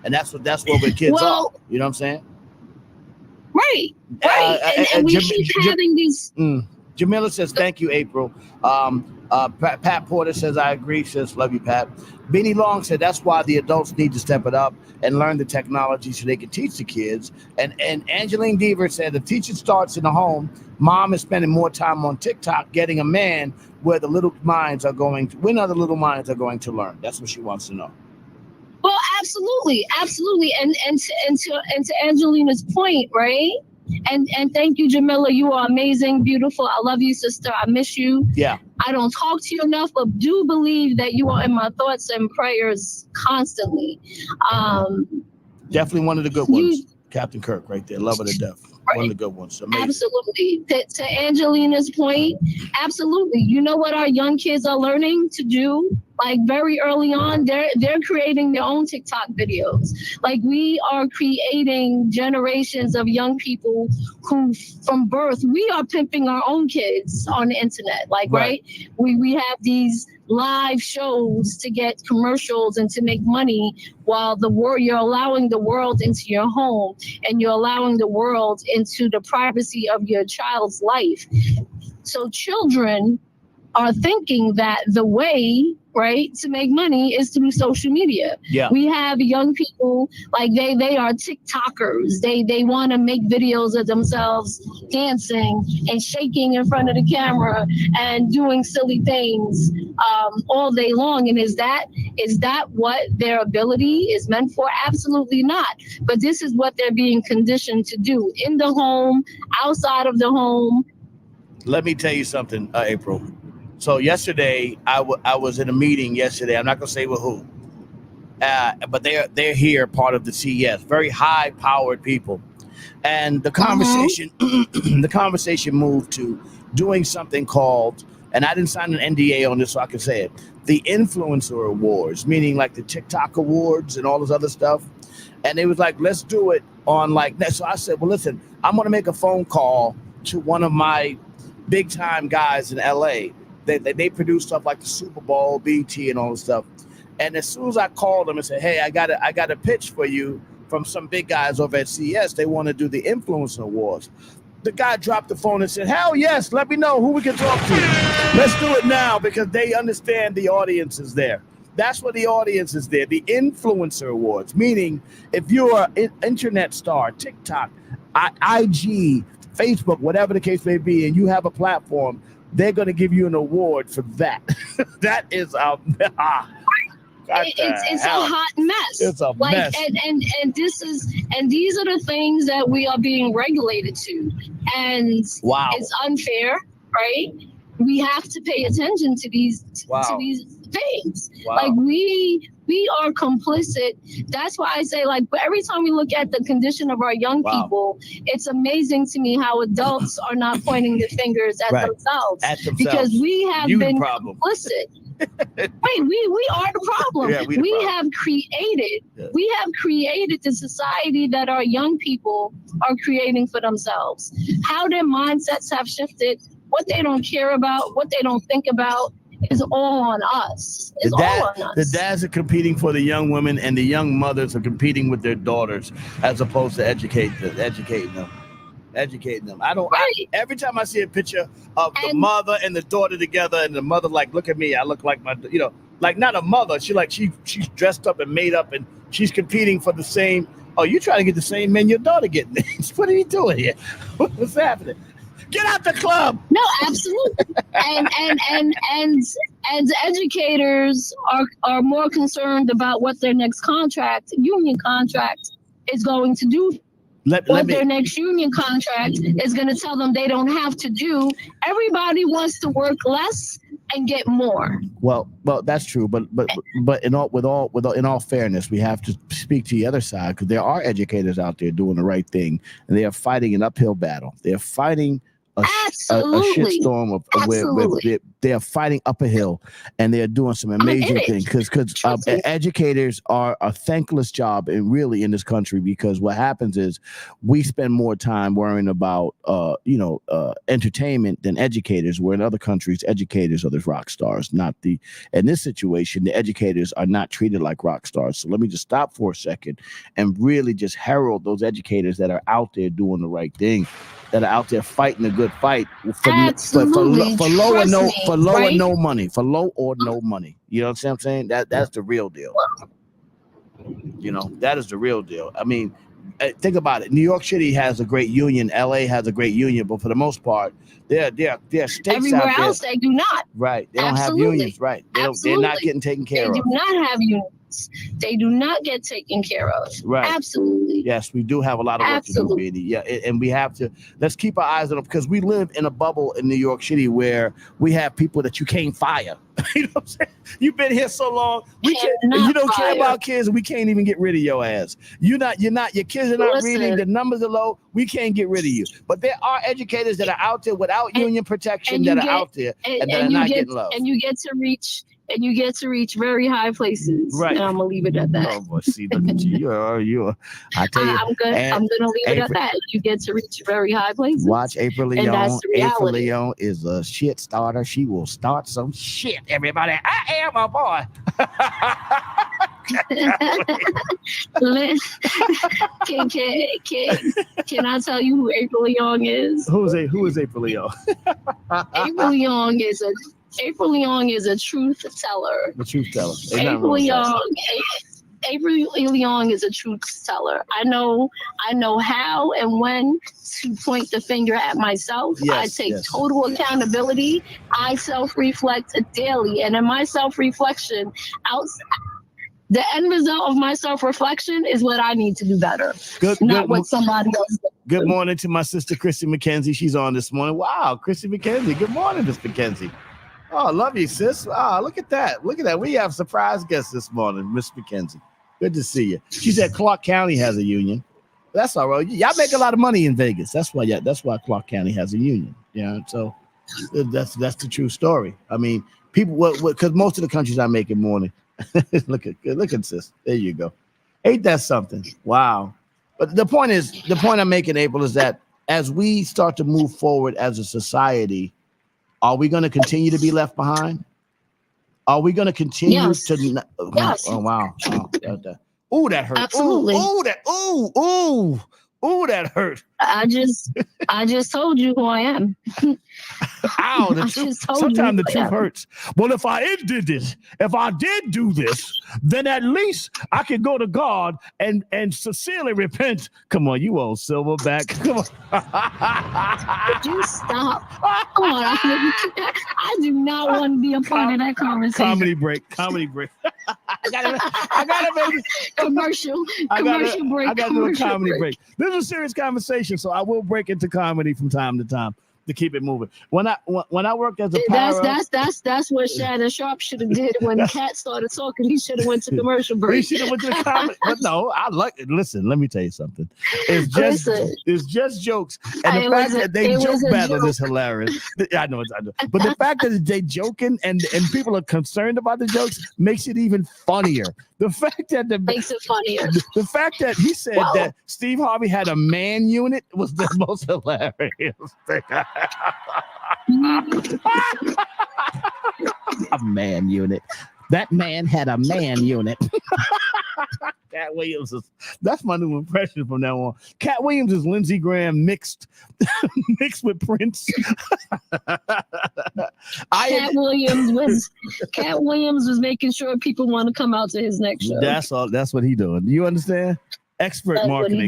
and that's what the kids are. You know what I'm saying? Right. And we keep having these. Jamila says, thank you, April. Pat Porter says, I agree, sis. Love you, Pat. Beanie Long said, that's why the adults need to step it up and learn the technology so they can teach the kids. And Angeline Deaver said, the teaching starts in the home. Mom is spending more time on TikTok getting a man where the little minds are going to, when other little minds are going to learn. That's what she wants to know. Well, absolutely. And to Angelina's point, right? And thank you, Jamila. You are amazing, beautiful. I love you, sister. I miss you. Yeah. I don't talk to you enough, but do believe that you are in my thoughts and prayers constantly. Definitely one of the good ones. Captain Kirk right there. Love her to death. Right. One of the good ones. Amazing. Absolutely. To Angelina's point, absolutely. You know what our young kids are learning to do? Like very early on, they're creating their own TikTok videos. Like we are creating generations of young people who, from birth, we are pimping our own kids on the internet. Like, right? We have these live shows to get commercials and to make money, while you're allowing the world into your home, and you're allowing the world into the privacy of your child's life. So children are thinking that the way, right, to make money is through social media. Yeah. We have young people, like they are TikTokers. They want to make videos of themselves dancing and shaking in front of the camera and doing silly things all day long. And is that what their ability is meant for? Absolutely not. But this is what they're being conditioned to do in the home, outside of the home. Let me tell you something, April. So yesterday, I was in a meeting yesterday. I'm not going to say with who, but they're here, part of the CES, very high-powered people. And the conversation, the conversation moved to doing something called, and I didn't sign an NDA on this, so I can say it, the Influencer Awards, meaning like the TikTok Awards and all this other stuff. And they was like, let's do it on like that. So I said, well, listen, I'm going to make a phone call to one of my big-time guys in LA. They produce stuff like the Super Bowl, BT, and all this stuff. And as soon as I called them and said, hey, I got a pitch for you from some big guys over at CES. They want to do the Influencer Awards. The guy dropped the phone and said, hell yes, let me know who we can talk to. Let's do it now, because they understand the audience is there. That's what the audience is there, the Influencer Awards, meaning if you're an internet star, TikTok, IG, Facebook, whatever the case may be, and you have a platform, they're going to give you an award for that. That is it's a hot mess. It's a mess. And these are the things that we are being regulated to. And it's unfair, right? We have to pay attention to these things. Wow. Like we are complicit. That's why I say, like, every time we look at the condition of our young people, it's amazing to me how adults are not pointing their fingers at themselves. Because we have been complicit. Wait, we are the problem. Yeah, we have created the society that our young people are creating for themselves. How their mindsets have shifted, what they don't care about, what they don't think about, is all on us. It's all on us. The dads are competing for the young women, and the young mothers are competing with their daughters, as opposed to educating them. Every time I see a picture of the mother and the daughter together, and the mother like, look at me, I look like my, like not a mother. She's dressed up and made up, and she's competing for the same. Oh, you trying to get the same men your daughter getting? What are you doing here? What's happening? Get out the club. No, absolutely. and educators are more concerned about what their next union contract is going to do. Their next union contract is going to tell them they don't have to do. Everybody wants to work less and get more. Well, that's true. But in all fairness, we have to speak to the other side, because there are educators out there doing the right thing, and they are fighting an uphill battle. They are fighting a shitstorm where they are fighting up a hill, and they are doing some amazing things, because educators are a thankless job in this country, because what happens is we spend more time worrying about entertainment than educators, where in other countries educators are the rock stars, in this situation the educators are not treated like rock stars. So let me just stop for a second and really just herald those educators that are out there doing the right thing, that are out there fighting a good fight for low or no money. You know what I'm saying? That's the real deal. That is the real deal. I mean, think about it. New York City has a great union. LA has a great union, but for the most part, there are states everywhere out there. else they do not. Right. They don't have unions. Right. They're not getting taken care of. They do not have unions. They do not get taken care of. Right. Absolutely. Yes, we do have a lot of work to do, Beanie. Yeah, and we have to. Let's keep our eyes on them, because we live in a bubble in New York City where we have people that you can't fire. You know what I'm saying? You've been here so long. You don't care about kids, and we can't even get rid of your ass. Your kids are not reading, the numbers are low, we can't get rid of you. But there are educators that are out there without union protection that are out there and that are not getting love. And you get to reach very high places. Right. And I'm gonna leave it at that. Oh boy, see, look at you. You. I tell you, I'm gonna leave it at that. You get to reach very high places. Watch April Leon. And that's the reality. April Leon is a shit starter. She will start some shit. Everybody, I am a boy. Can I tell you who April Leon is? Who is April Leon? April Leon is a truth teller. The truth teller. April Leon is a truth teller. I know how and when to point the finger at myself. I take total accountability. I self-reflect daily, and in my self-reflection, the end result of my self-reflection is what I need to do better, not what somebody else does. Good morning to my sister, Christy McKenzie. She's on this morning. Wow, Christy McKenzie. Good morning, Miss McKenzie. Oh, I love you, sis. Oh, look at that. Look at that. We have surprise guests this morning, Miss McKenzie. Good to see you. She said Clark County has a union. That's all right. Y'all make a lot of money in Vegas. That's why Clark County has a union. Yeah, so that's the true story. I mean, people, because most of the countries are making money. Look at sis. There you go. Ain't that something? Wow. But the point I'm making, April, is that as we start to move forward as a society, are we going to continue to be left behind? Are we going to continue to? Yes. Oh wow! Oh, that hurt. Absolutely. Ooh, that hurt. I just told you who I am. Ow, sometimes the truth hurts. Well, if I did do this, then at least I could go to God and sincerely repent. Come on, you old silverback. Come on. Would you stop? Come on. I do not want to be a part of that conversation. Comedy break. I gotta make commercial break. I gotta do a comedy break. This is a serious conversation, so I will break into comedy from time to time. to keep it moving. When I worked as a para, that's what Shannon Sharp should have did when Cat started talking. He should have went to commercial break. he should have went to the comment. But no, I like it. Listen, let me tell you something. It's just jokes, and the fact that they joke battle is hilarious. I know, but the fact that they joking and people are concerned about the jokes makes it even funnier. The fact that makes it funnier. The fact that he said that Steve Harvey had a man unit was the most hilarious thing. A man unit. That man had a man unit. Cat Williams that's my new impression from now on. Cat Williams is Lindsey Graham mixed with Prince. Cat Williams was making sure people want to come out to his next show. That's what he doing. Do you understand? Expert marketing.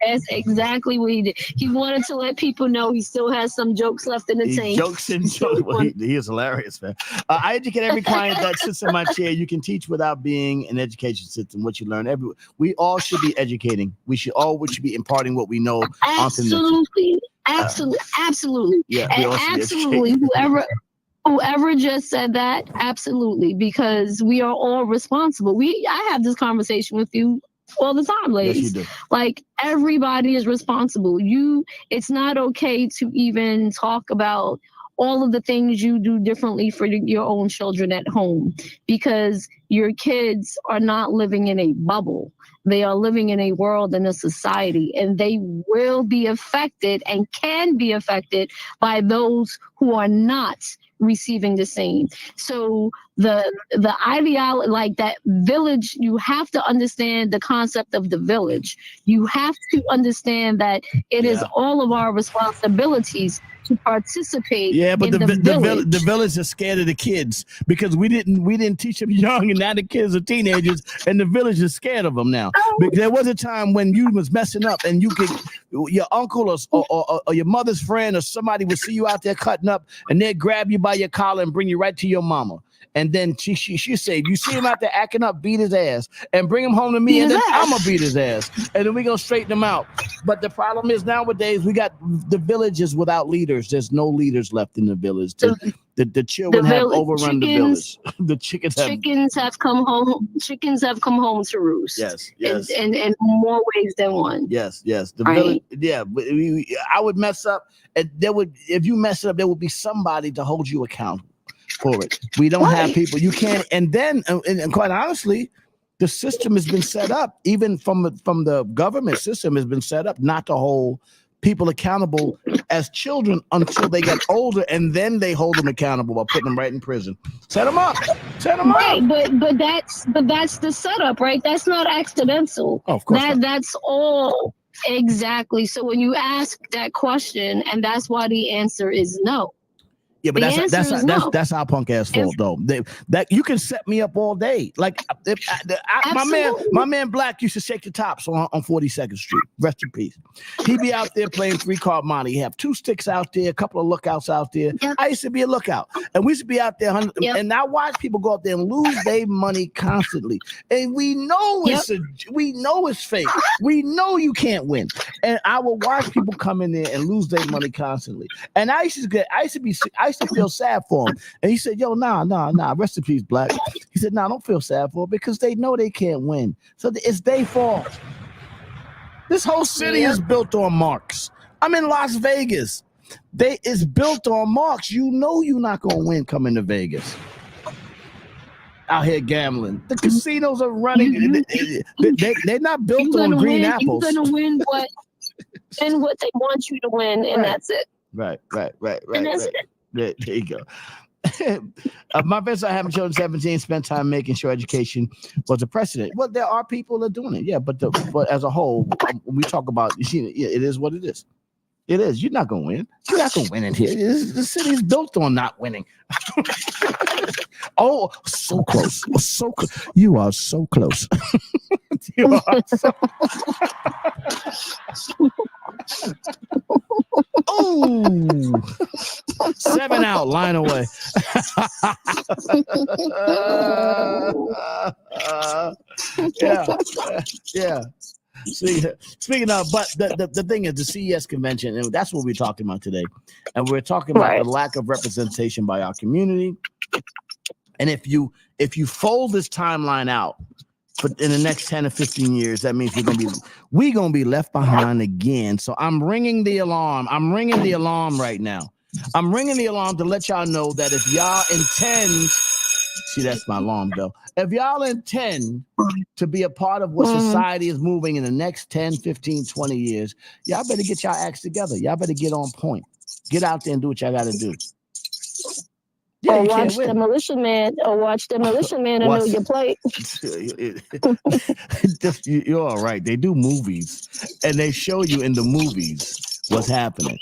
That's exactly what he did. He wanted to let people know he still has some jokes left in the tank. He is hilarious, man. I educate every client that sits in my chair. You can teach without being an education system. What you learn, we all should be educating. We should be imparting what we know. Absolutely. Yeah, absolutely. Whoever just said that, absolutely, because we are all responsible. I have this conversation with you all the time, ladies. Yes, you do. Like, everybody is responsible. It's not okay to even talk about all of the things you do differently for your own children at home, because your kids are not living in a bubble. They are living in a world and a society, and they will be affected and can be affected by those who are not receiving the same. So the ideology, like that village, you have to understand the concept of the village. You have to understand that it is all of our responsibilities to participate. Yeah, but in the village is scared of the kids because we didn't teach them young, and now the kids are teenagers, and the village is scared of them now. But there was a time when you was messing up, and your uncle or your mother's friend or somebody would see you out there cutting up, and they'd grab you by your collar and bring you right to your mama. And then she said, you see him out there acting up, beat his ass, and bring him home to me, and then I'm going to beat his ass. And then we're going to straighten him out. But the problem is nowadays we got the villages without leaders. There's no leaders left in the village. The children have overrun the village. The chickens have come home. Chickens have come home to roost. Yes. In more ways than one. Yes. The village. Yeah, I would mess up, and if you mess it up, there would be somebody to hold you accountable for it. We don't have people. You can't. And then, and quite honestly, the system has been set up, even from the government system has been set up not to hold people accountable as children until they get older, and then they hold them accountable by putting them right in prison. Set them up. Right, but that's the setup, right? That's not accidental. Oh, of course not. That's all. Exactly. So when you ask that question, and that's why the answer is no. Yeah, but that's our punk ass fault though. That you can set me up all day. Like my man Black used to shake the tops on 42nd Street. Rest in peace. He'd be out there playing 3-card money. He'd have 2 sticks out there, a couple of lookouts out there. Yep. I used to be a lookout, and we used to be out there. And I watch people go out there and lose their money constantly. And we know it's fake. We know you can't win. And I will watch people come in there and lose their money constantly. And I used to feel sad for him. And he said, yo, nah, rest in peace, Black. He said, don't feel sad for him because they know they can't win. So it's their fault. This whole city is built on marks. I'm in Las Vegas. It's built on marks. You know you're not going to win coming to Vegas. Out here gambling. The casinos are running. They're not built on green apples. You're going to win what they want you to win, and that's it. Right. And that's it. There you go. My best I having children 17 spent time making sure education was a precedent. Well, there are people that are doing it, yeah, but as a whole, when we talk about it is what it is. It is. You're not gonna win. You're not gonna win in here. The city is built on not winning. Oh, so close. So close. You are so close. You are so. Ooh, 7 out, line away. Yeah. Speaking of, but the thing is, the CES convention, and that's what we're talking about today. And we're talking about the lack of representation by our community. And if you fold this timeline out in the next 10 or 15 years, that means we're gonna be left behind again. So I'm ringing the alarm. I'm ringing the alarm right now. I'm ringing the alarm to let y'all know that if y'all intend, see, that's my alarm though. If y'all intend to be a part of what society is moving in the next 10, 15, 20 years, y'all better get y'all acts together. Y'all better get on point. Get out there and do what y'all got to do. Yeah, or watch Demolition Man, and know your plate. You're all right. They do movies, and they show you in the movies what's happening.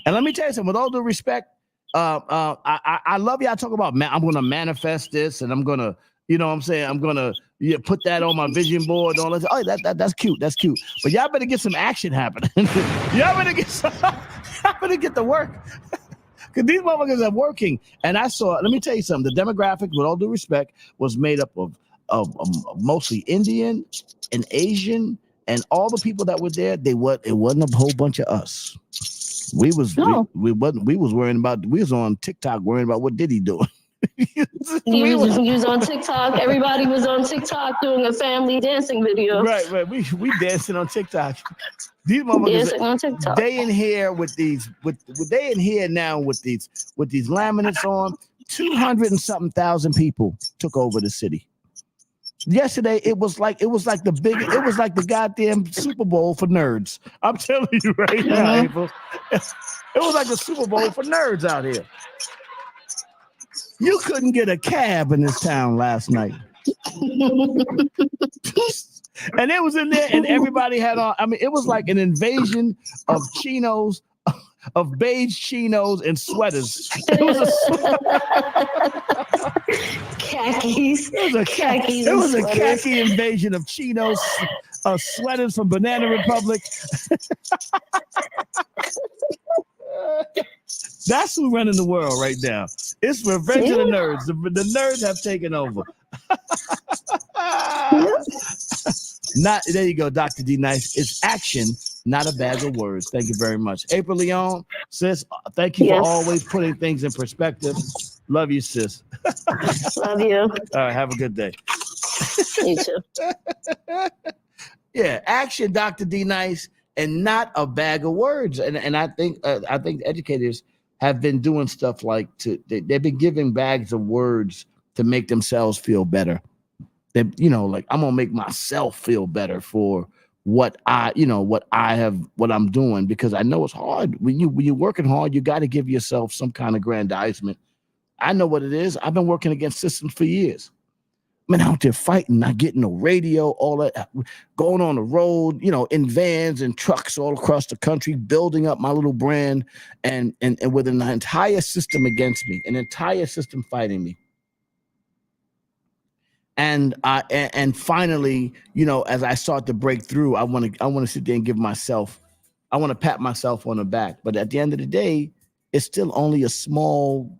And let me tell you something. With all due respect, I love y'all talk about. I'm going to manifest this, and I'm going to, you know what I'm saying? I'm going to put that on my vision board. And all that. Oh, that's cute. That's cute. But y'all better get some action happening. Y'all better get to work. Because these motherfuckers are working. And I saw, let me tell you something. The demographic, with all due respect, was made up of mostly Indian and Asian, and all the people that were there, it wasn't a whole bunch of us. We was worrying about, we was on TikTok worrying about what Diddy doing. You was on TikTok. Everybody was on TikTok doing a family dancing video. Right. We dancing on TikTok. These motherfuckers, they in here with these, they in here now with these laminates on. 200 and something thousand people took over the city. Yesterday, it was like the goddamn Super Bowl for nerds. I'm telling you right now, April. It was like the Super Bowl for nerds out here. You couldn't get a cab in this town last night. And it was in there, and everybody had on. I mean, it was like an invasion of chinos, of beige chinos and sweaters. It was khakis. It was a khaki invasion of chinos, sweaters from Banana Republic. That's who's running the world right now. It's Revenge of the Nerds. The nerds have taken over. There you go, Dr. D Nice. It's action, not a bag of words. Thank you very much. April Leon, sis, thank you for always putting things in perspective. Love you, sis. Love you. All right, have a good day. You too. Yeah, action, Dr. D Nice, and not a bag of words. And I think educators have been doing stuff like they've been giving bags of words to make themselves feel better. That, like, I'm gonna make myself feel better for what I'm doing, because I know it's hard. When you're working hard, you got to give yourself some kind of grandizement. I know what it is. I've been working against systems for years. Man, out there fighting, not getting no radio, all that, going on the road, in vans and trucks all across the country, building up my little brand, and with an entire system against me, an entire system fighting me. And finally, as I start to break through, I want to sit there and I want to pat myself on the back. But at the end of the day, it's still only a small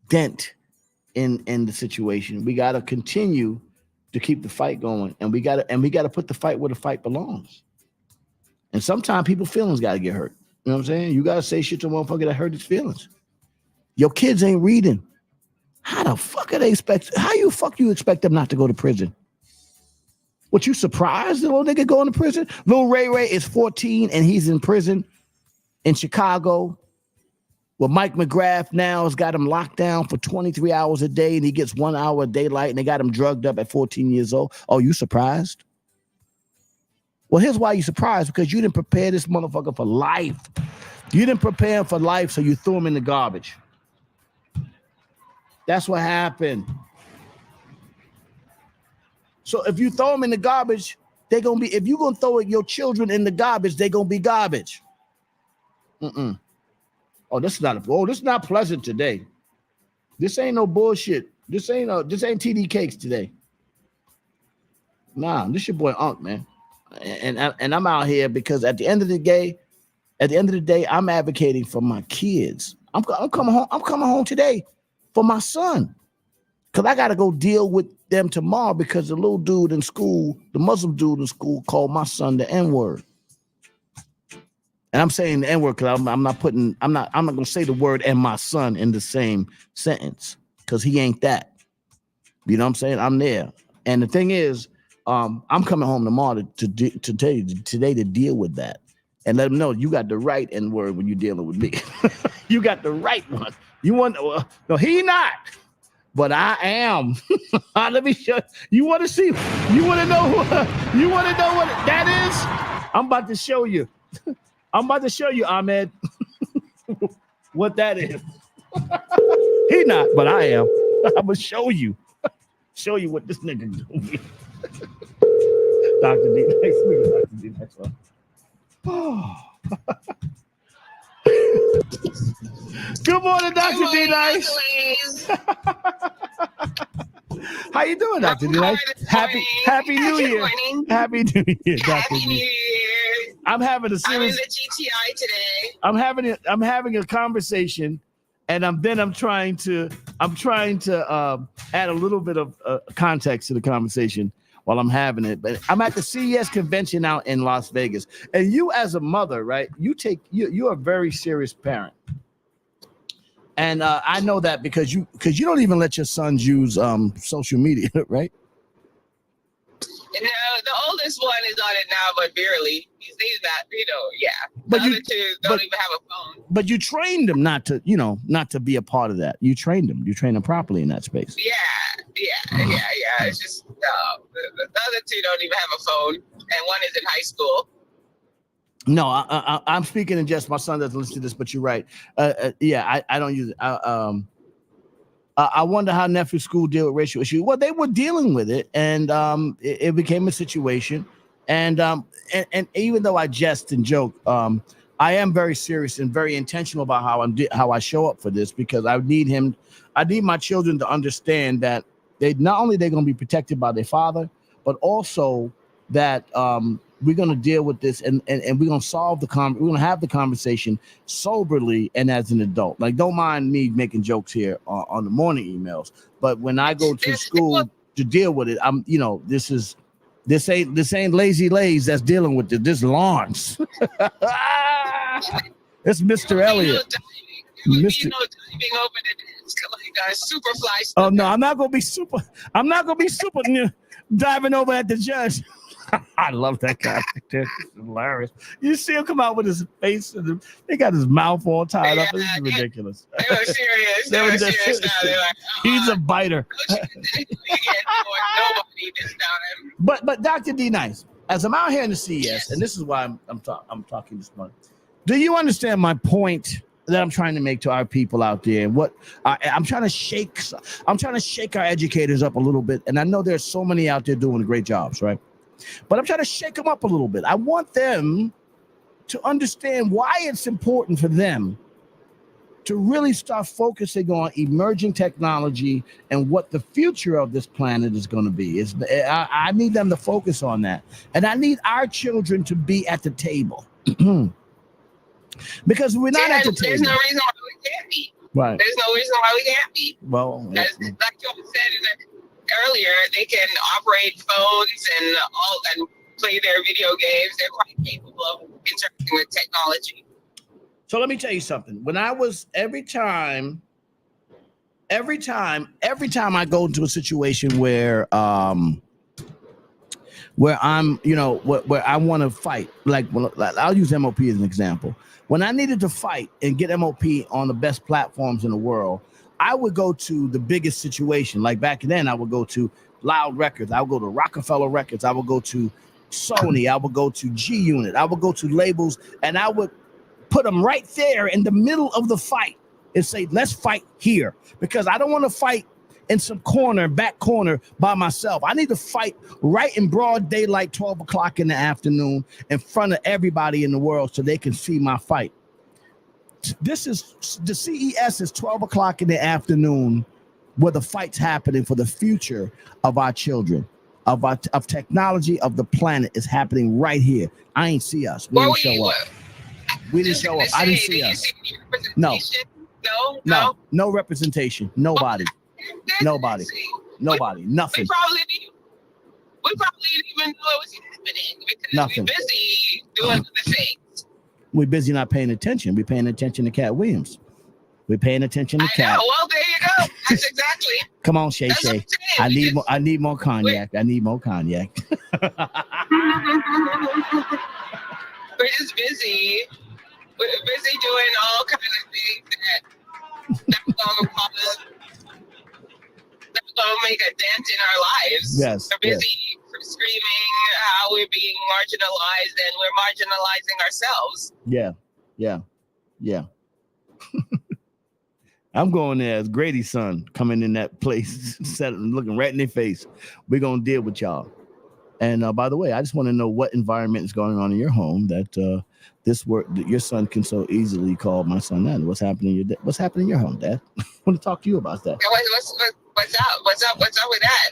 dent in the situation. We got to continue to keep the fight going, and we got to put the fight where the fight belongs. And sometimes people's feelings got to get hurt. You know what I'm saying? You got to say shit to a motherfucker that hurt his feelings. Your kids ain't reading. How the fuck are they how you expect them not to go to prison? What, you surprised the little nigga going to prison? Lil Ray Ray is 14 and he's in prison in Chicago. Well, Mike McGrath now has got him locked down for 23 hours a day, and he gets 1 hour of daylight, and they got him drugged up at 14 years old. Oh, you surprised? Well, here's why you surprised, because you didn't prepare this motherfucker for life. You didn't prepare him for life, so you threw him in the garbage. That's what happened. So if you throw them in the garbage, they're going to be, if you're going to throw your children in the garbage, they're going to be garbage. Oh, this is not pleasant today. This ain't no bullshit. This ain't TD Cakes today. Nah, this your boy Unc, man. And I'm out here because at the end of the day, I'm advocating for my kids. I'm coming home today for my son. because I got to go deal with them tomorrow because the little dude in school, the Muslim dude in school, called my son the N-word. And I'm saying the N-word because I'm not going to say the word and my son in the same sentence because he ain't that. You know what I'm saying? I'm there. And the thing is, I'm coming home tomorrow today to deal with that and let them know you got the right N-word when you're dealing with me. You got the right one. You want no, he not, but I am. Let me show you. Want to see? You want to know? You want to know what that is? I'm about to show you. I'm about to show you, Ahmed, what that is. He not, but I am. I'm gonna show you. Show you what this nigga doing. Dr. D, Dr. D, next one. Oh. Good morning, Dr. D. Nice. How you doing, Dr. D. Nice? Happy New Year. Happy New Year, Dr. D. New Year. I'm having a serious. I'm in the GTI today. I'm having a conversation, and I'm trying to add a little bit of context to the conversation while I'm having it. But I'm at the CES convention out in Las Vegas, and you as a mother, right? You're a very serious parent. And I know that because you don't even let your sons use social media, right? No, the oldest one is on it now, but barely. He's not, yeah. The other two don't even have a phone. But you trained them not to be a part of that. You trained them properly in that space. Yeah. It's just the other two don't even have a phone, and one is in high school. No, I'm speaking in jest. My son doesn't listen to this, but you're right. I don't use it. I wonder how nephew's school deal with racial issues. Well, they were dealing with it, and it became a situation. And even though I jest and joke, I am very serious and very intentional about how I show up for this because I need my children to understand that they're going to be protected by their father, but also that we're going to deal with this and we're going to solve we're going to have the conversation soberly and as an adult. Like, don't mind me making jokes here on the morning emails, but when I go to school to deal with it, this ain't Lazy Lays that's dealing with it. This Lawrence. It's Mr. Elliott. Mr. Diving over the super fly. Oh no, I'm not gonna be super diving over at the judge. I love that guy. It's hilarious. You see him come out with his face and they got his mouth all tied up. This is ridiculous. They were serious. They were serious. He's a biter. But Dr. D Nice, as I'm out here in the CES, and this is why I'm talking this morning. Do you understand my point that I'm trying to make to our people out there? And what I'm trying to shake our educators up a little bit. And I know there's so many out there doing great jobs, right? But I'm trying to shake them up a little bit. I want them to understand why it's important for them to really start focusing on emerging technology and what the future of this planet is going to be. I need them to focus on that. And I need our children to be at the table. Because we're not at the table. There's no reason why we can't be. Right. There's no reason why we can't be. Well, like you said earlier, they can operate phones and play their video games. They're quite capable of interacting with technology. So let me tell you something. When I was every time I go into a situation where I'm, where I want to fight, like I'll use MOP as an example. When I needed to fight and get MOP on the best platforms in the world, I would go to the biggest situation. Like back then, I would go to Loud Records. I would go to Rockefeller Records. I would go to Sony. I would go to G Unit. I would go to labels, and I would put them right there in the middle of the fight and say, let's fight here. Because I don't want to fight in some back corner by myself. I need to fight right in broad daylight, 12 o'clock in the afternoon in front of everybody in the world so they can see my fight. This is the CES is 12 o'clock in the afternoon where the fight's happening for the future of our children, of technology, of the planet is happening right here. I ain't see us. We didn't show up. We didn't show up. I didn't see us. No representation. Nobody. Nobody. Nothing. We probably didn't even know it was happening because Nothing. we're busy doing other things. We're busy not paying attention. We're paying attention to Cat Williams. We're paying attention to Cat. Well, there you go. That's exactly. Come on, Shay Shay. I need more cognac. I need more cognac. We're just busy. We're busy doing all kinds of things that's gonna make a dent in our lives. Yes. We're busy screaming how we're being marginalized, and we're marginalizing ourselves. Yeah. I'm going there as Grady's son coming in that place, looking right in their face. We're gonna deal with y'all. And by the way, I just want to know what environment is going on in your home that your son can so easily call my son that. What's happening in your home, Dad? I want to talk to you about that. What's up? What's up with that?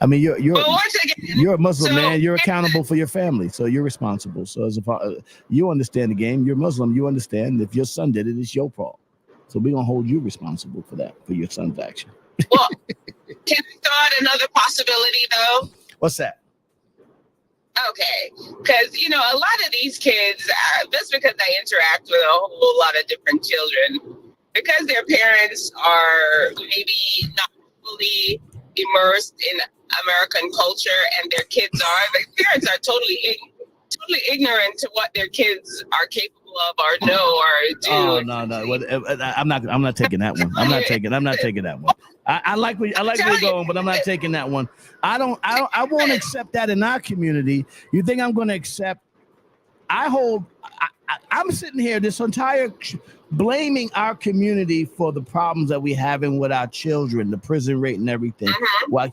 I mean, you're a Muslim, man. You're accountable for your family, so you're responsible. So you understand the game. You're Muslim. You understand if your son did it, it's your fault. So we're gonna hold you responsible for that, for your son's action. Well, can I throw out another possibility though? What's that? Okay, because a lot of these kids, just because they interact with a whole lot of different children, because their parents are maybe not fully immersed in American culture, and their kids are, the parents are totally ignorant to what their kids are capable of or know or do. Oh no! I'm not taking that one. I'm not taking that one. I like where you're going, but I'm not taking that one. I won't accept that in our community. You think I'm going to accept? I'm sitting here this entire blaming our community for the problems that we're having with our children, the prison rate and everything. Well,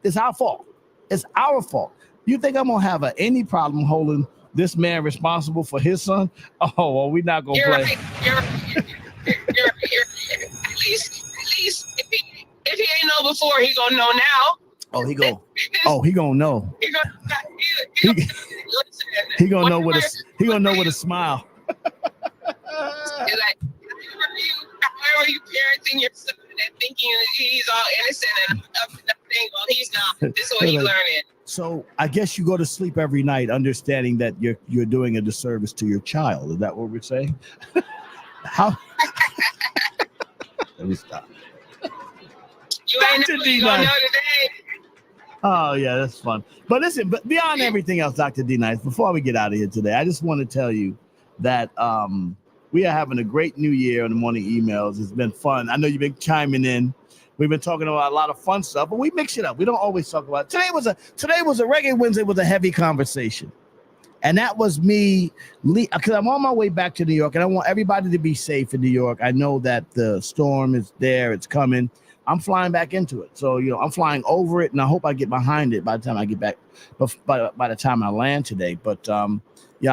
it's our fault. It's our fault. You think I'm gonna have any problem holding this man responsible for his son? Oh, well, we're not gonna play. Right. You're right. At least if he ain't know before, he gonna know now. He gonna know. He gonna know with a smile. It's like, how are you parenting your son and thinking he's all innocent and up to nothing? Well, he's not. This is what he's learning. So I guess you go to sleep every night understanding that you're doing a disservice to your child. Is that what we're saying? How? Let me stop. You ain't gonna know today. Oh yeah, that's fun. But listen, but beyond everything else, Dr. D Nice, before we get out of here today, I just want to tell you that we are having a great new year on the morning emails. It's been fun. I know you've been chiming in. We've been talking about a lot of fun stuff, but we mix it up. We don't always talk about it. Today was a Reggae Wednesday with a heavy conversation. And that was me, because I'm on my way back to New York, and I want everybody to be safe in New York. I know that the storm is there. It's coming. I'm flying back into it. So, I'm flying over it, and I hope I get behind it by the time I get back, by the time I land today. But, I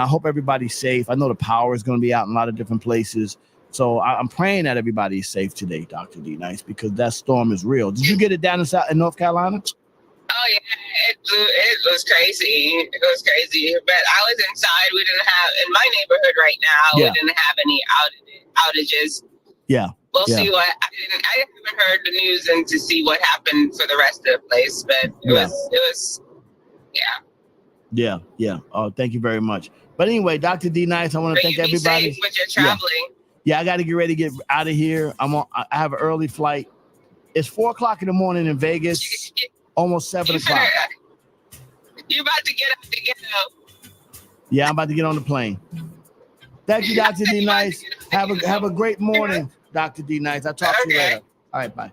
hope everybody's safe. I know the power is going to be out in a lot of different places. So I'm praying that everybody is safe today, Dr. D Nice, because that storm is real. Did you get it down in North Carolina? Oh yeah, it was crazy. It was crazy. But I was inside. We didn't have in my neighborhood right now. Yeah. We didn't have any outages. Yeah. We'll see what I haven't heard the news and to see what happened for the rest of the place. But it was. Yeah. Oh, thank you very much. But anyway, Dr. D Nice, I want to thank everybody. Safe when you're traveling. Yeah, I got to get ready to get out of here. I have an early flight. It's 4:00 in the morning in Vegas. Almost 7 o'clock. You're about to get up. Yeah, I'm about to get on the plane. Thank you, Dr. D Nice. Have a great morning, Dr. D Nice. I'll talk to you later. All right, bye.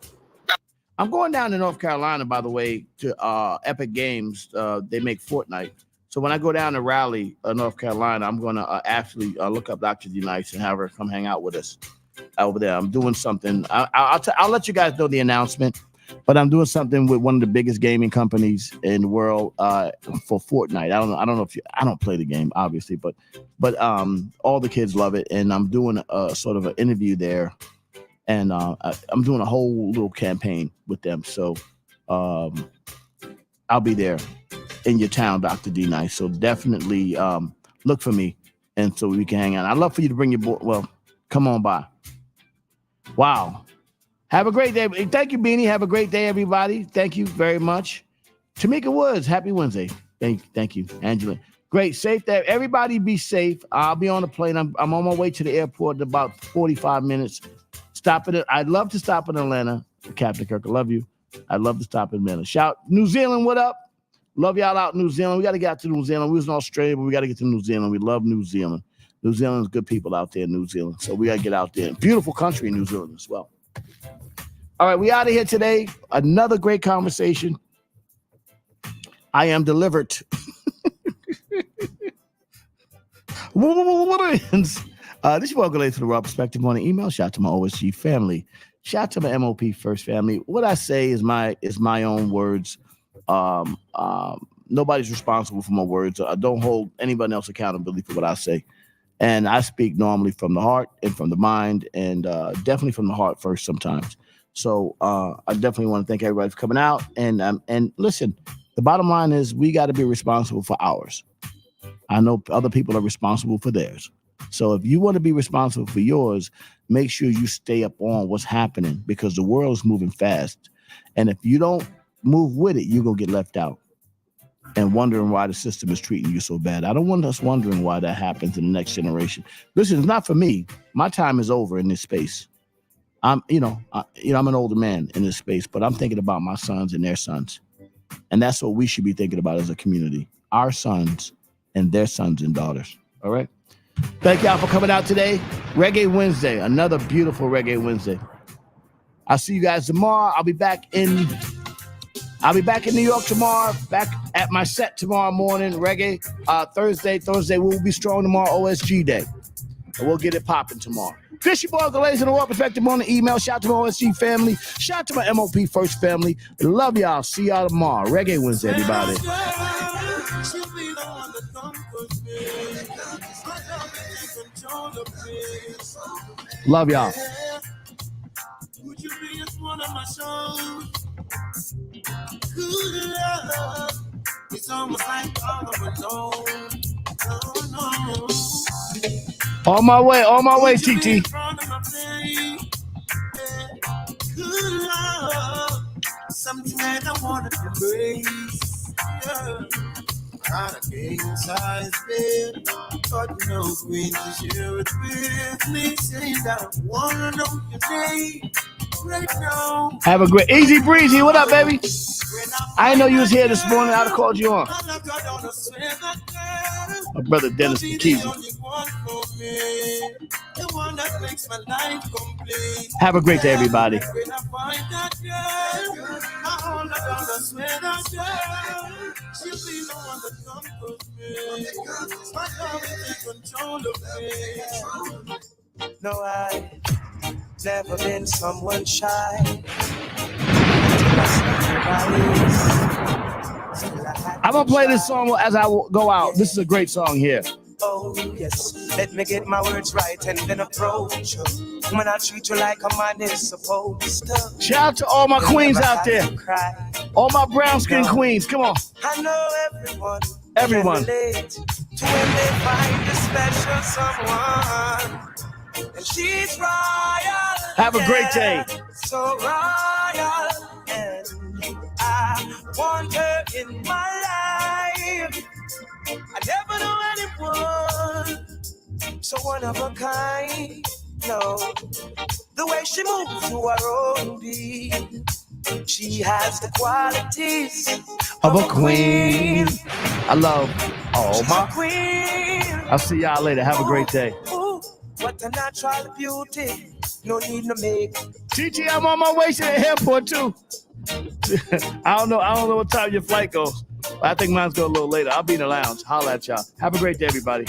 I'm going down to North Carolina, by the way, to Epic Games. They make Fortnite. So when I go down to Raleigh, North Carolina, I'm going to actually look up Dr. D Nice and have her come hang out with us over there. I'm doing something. I'll let you guys know the announcement, but I'm doing something with one of the biggest gaming companies in the world for Fortnite. I don't know if I don't play the game, obviously, but all the kids love it, and I'm doing a sort of an interview there, and I'm doing a whole little campaign with them. So I'll be there in your town, Dr. D Nice. So definitely look for me, and so we can hang out. I'd love for you to bring your boy. Well, come on by. Wow. Have a great day. Thank you, Beanie. Have a great day, everybody. Thank you very much. Tamika Woods, happy Wednesday. Thank you, Angela. Great, safe there. Everybody be safe. I'll be on the plane. I'm on my way to the airport in about 45 minutes. I'd love to stop in Atlanta. Captain Kirk, I love you. I'd love to stop in Atlanta. Shout New Zealand, what up? Love y'all out in New Zealand. We got to get out to New Zealand. We was in Australia, but we got to get to New Zealand. We love New Zealand. New Zealand's good people out there in New Zealand. So we got to get out there. Beautiful country in New Zealand as well. All right, we out of here today. Another great conversation. I am delivered. This is welcome to the Raw Perspective on the email. Shout out to my OSG family. Shout out to my MOP First family. What I say is my own words. Nobody's responsible for my words. I don't hold anybody else accountability for what I say. And I speak normally from the heart and from the mind, and definitely from the heart first sometimes. So I definitely want to thank everybody for coming out. And listen, the bottom line is we got to be responsible for ours. I know other people are responsible for theirs. So if you want to be responsible for yours, make sure you stay up on what's happening, because the world is moving fast. And if you don't move with it, you're going to get left out and wondering why the system is treating you so bad. I don't want us wondering why that happens in the next generation. Listen, it's not for me. My time is over in this space. I'm an older man in this space, but I'm thinking about my sons and their sons. And that's what we should be thinking about as a community. Our sons and their sons and daughters. All right? Thank y'all for coming out today. Reggae Wednesday, another beautiful Reggae Wednesday. I'll see you guys tomorrow. I'll be back in New York tomorrow, back at my set tomorrow morning, Reggae. Thursday, we'll be strong tomorrow, OSG Day. And we'll get it popping tomorrow. Fishy Boys, the ladies in the Raw Perspective on the email. Shout out to my OSG family. Shout out to my MOP First family. Love y'all. See y'all tomorrow. Reggae Wednesday, everybody. Love y'all. Would you be just one of my songs? Good love. It's almost like all of alone. No. On my way, TT. Good love. Something that I want to embrace. Yeah. Got a king-size bed, but no queen to share it with me. Saying that I wanna know your name right now. Have a great Easy Breezy. What up, baby? I didn't know you was here this morning. I'd have called you on. My brother Dennis McKeezy. Have a great day, everybody. No, I never been someone shy. I'm gonna play this song as I go out. This is a great song here. Oh yes, let me get my words right and then approach you. When I treat you like a man is supposed to. Shout out to all my queens out there. All my brown skin queens. Come on. I know everyone. Can relate to when they find a special someone. And she's royal. Have a great day. So royal. And I want her in my life. I never knew anyone so one of a kind. No, the way she moves to her own beat, she has the qualities of a queen. I love all my queen. I'll see y'all later. Have a great day. Ooh, what a natural beauty. No need to make. TT, I'm on my way to the airport too. I don't know what time your flight goes. I think mine's go a little later. I'll be in the lounge. Holla at y'all. Have a great day, everybody.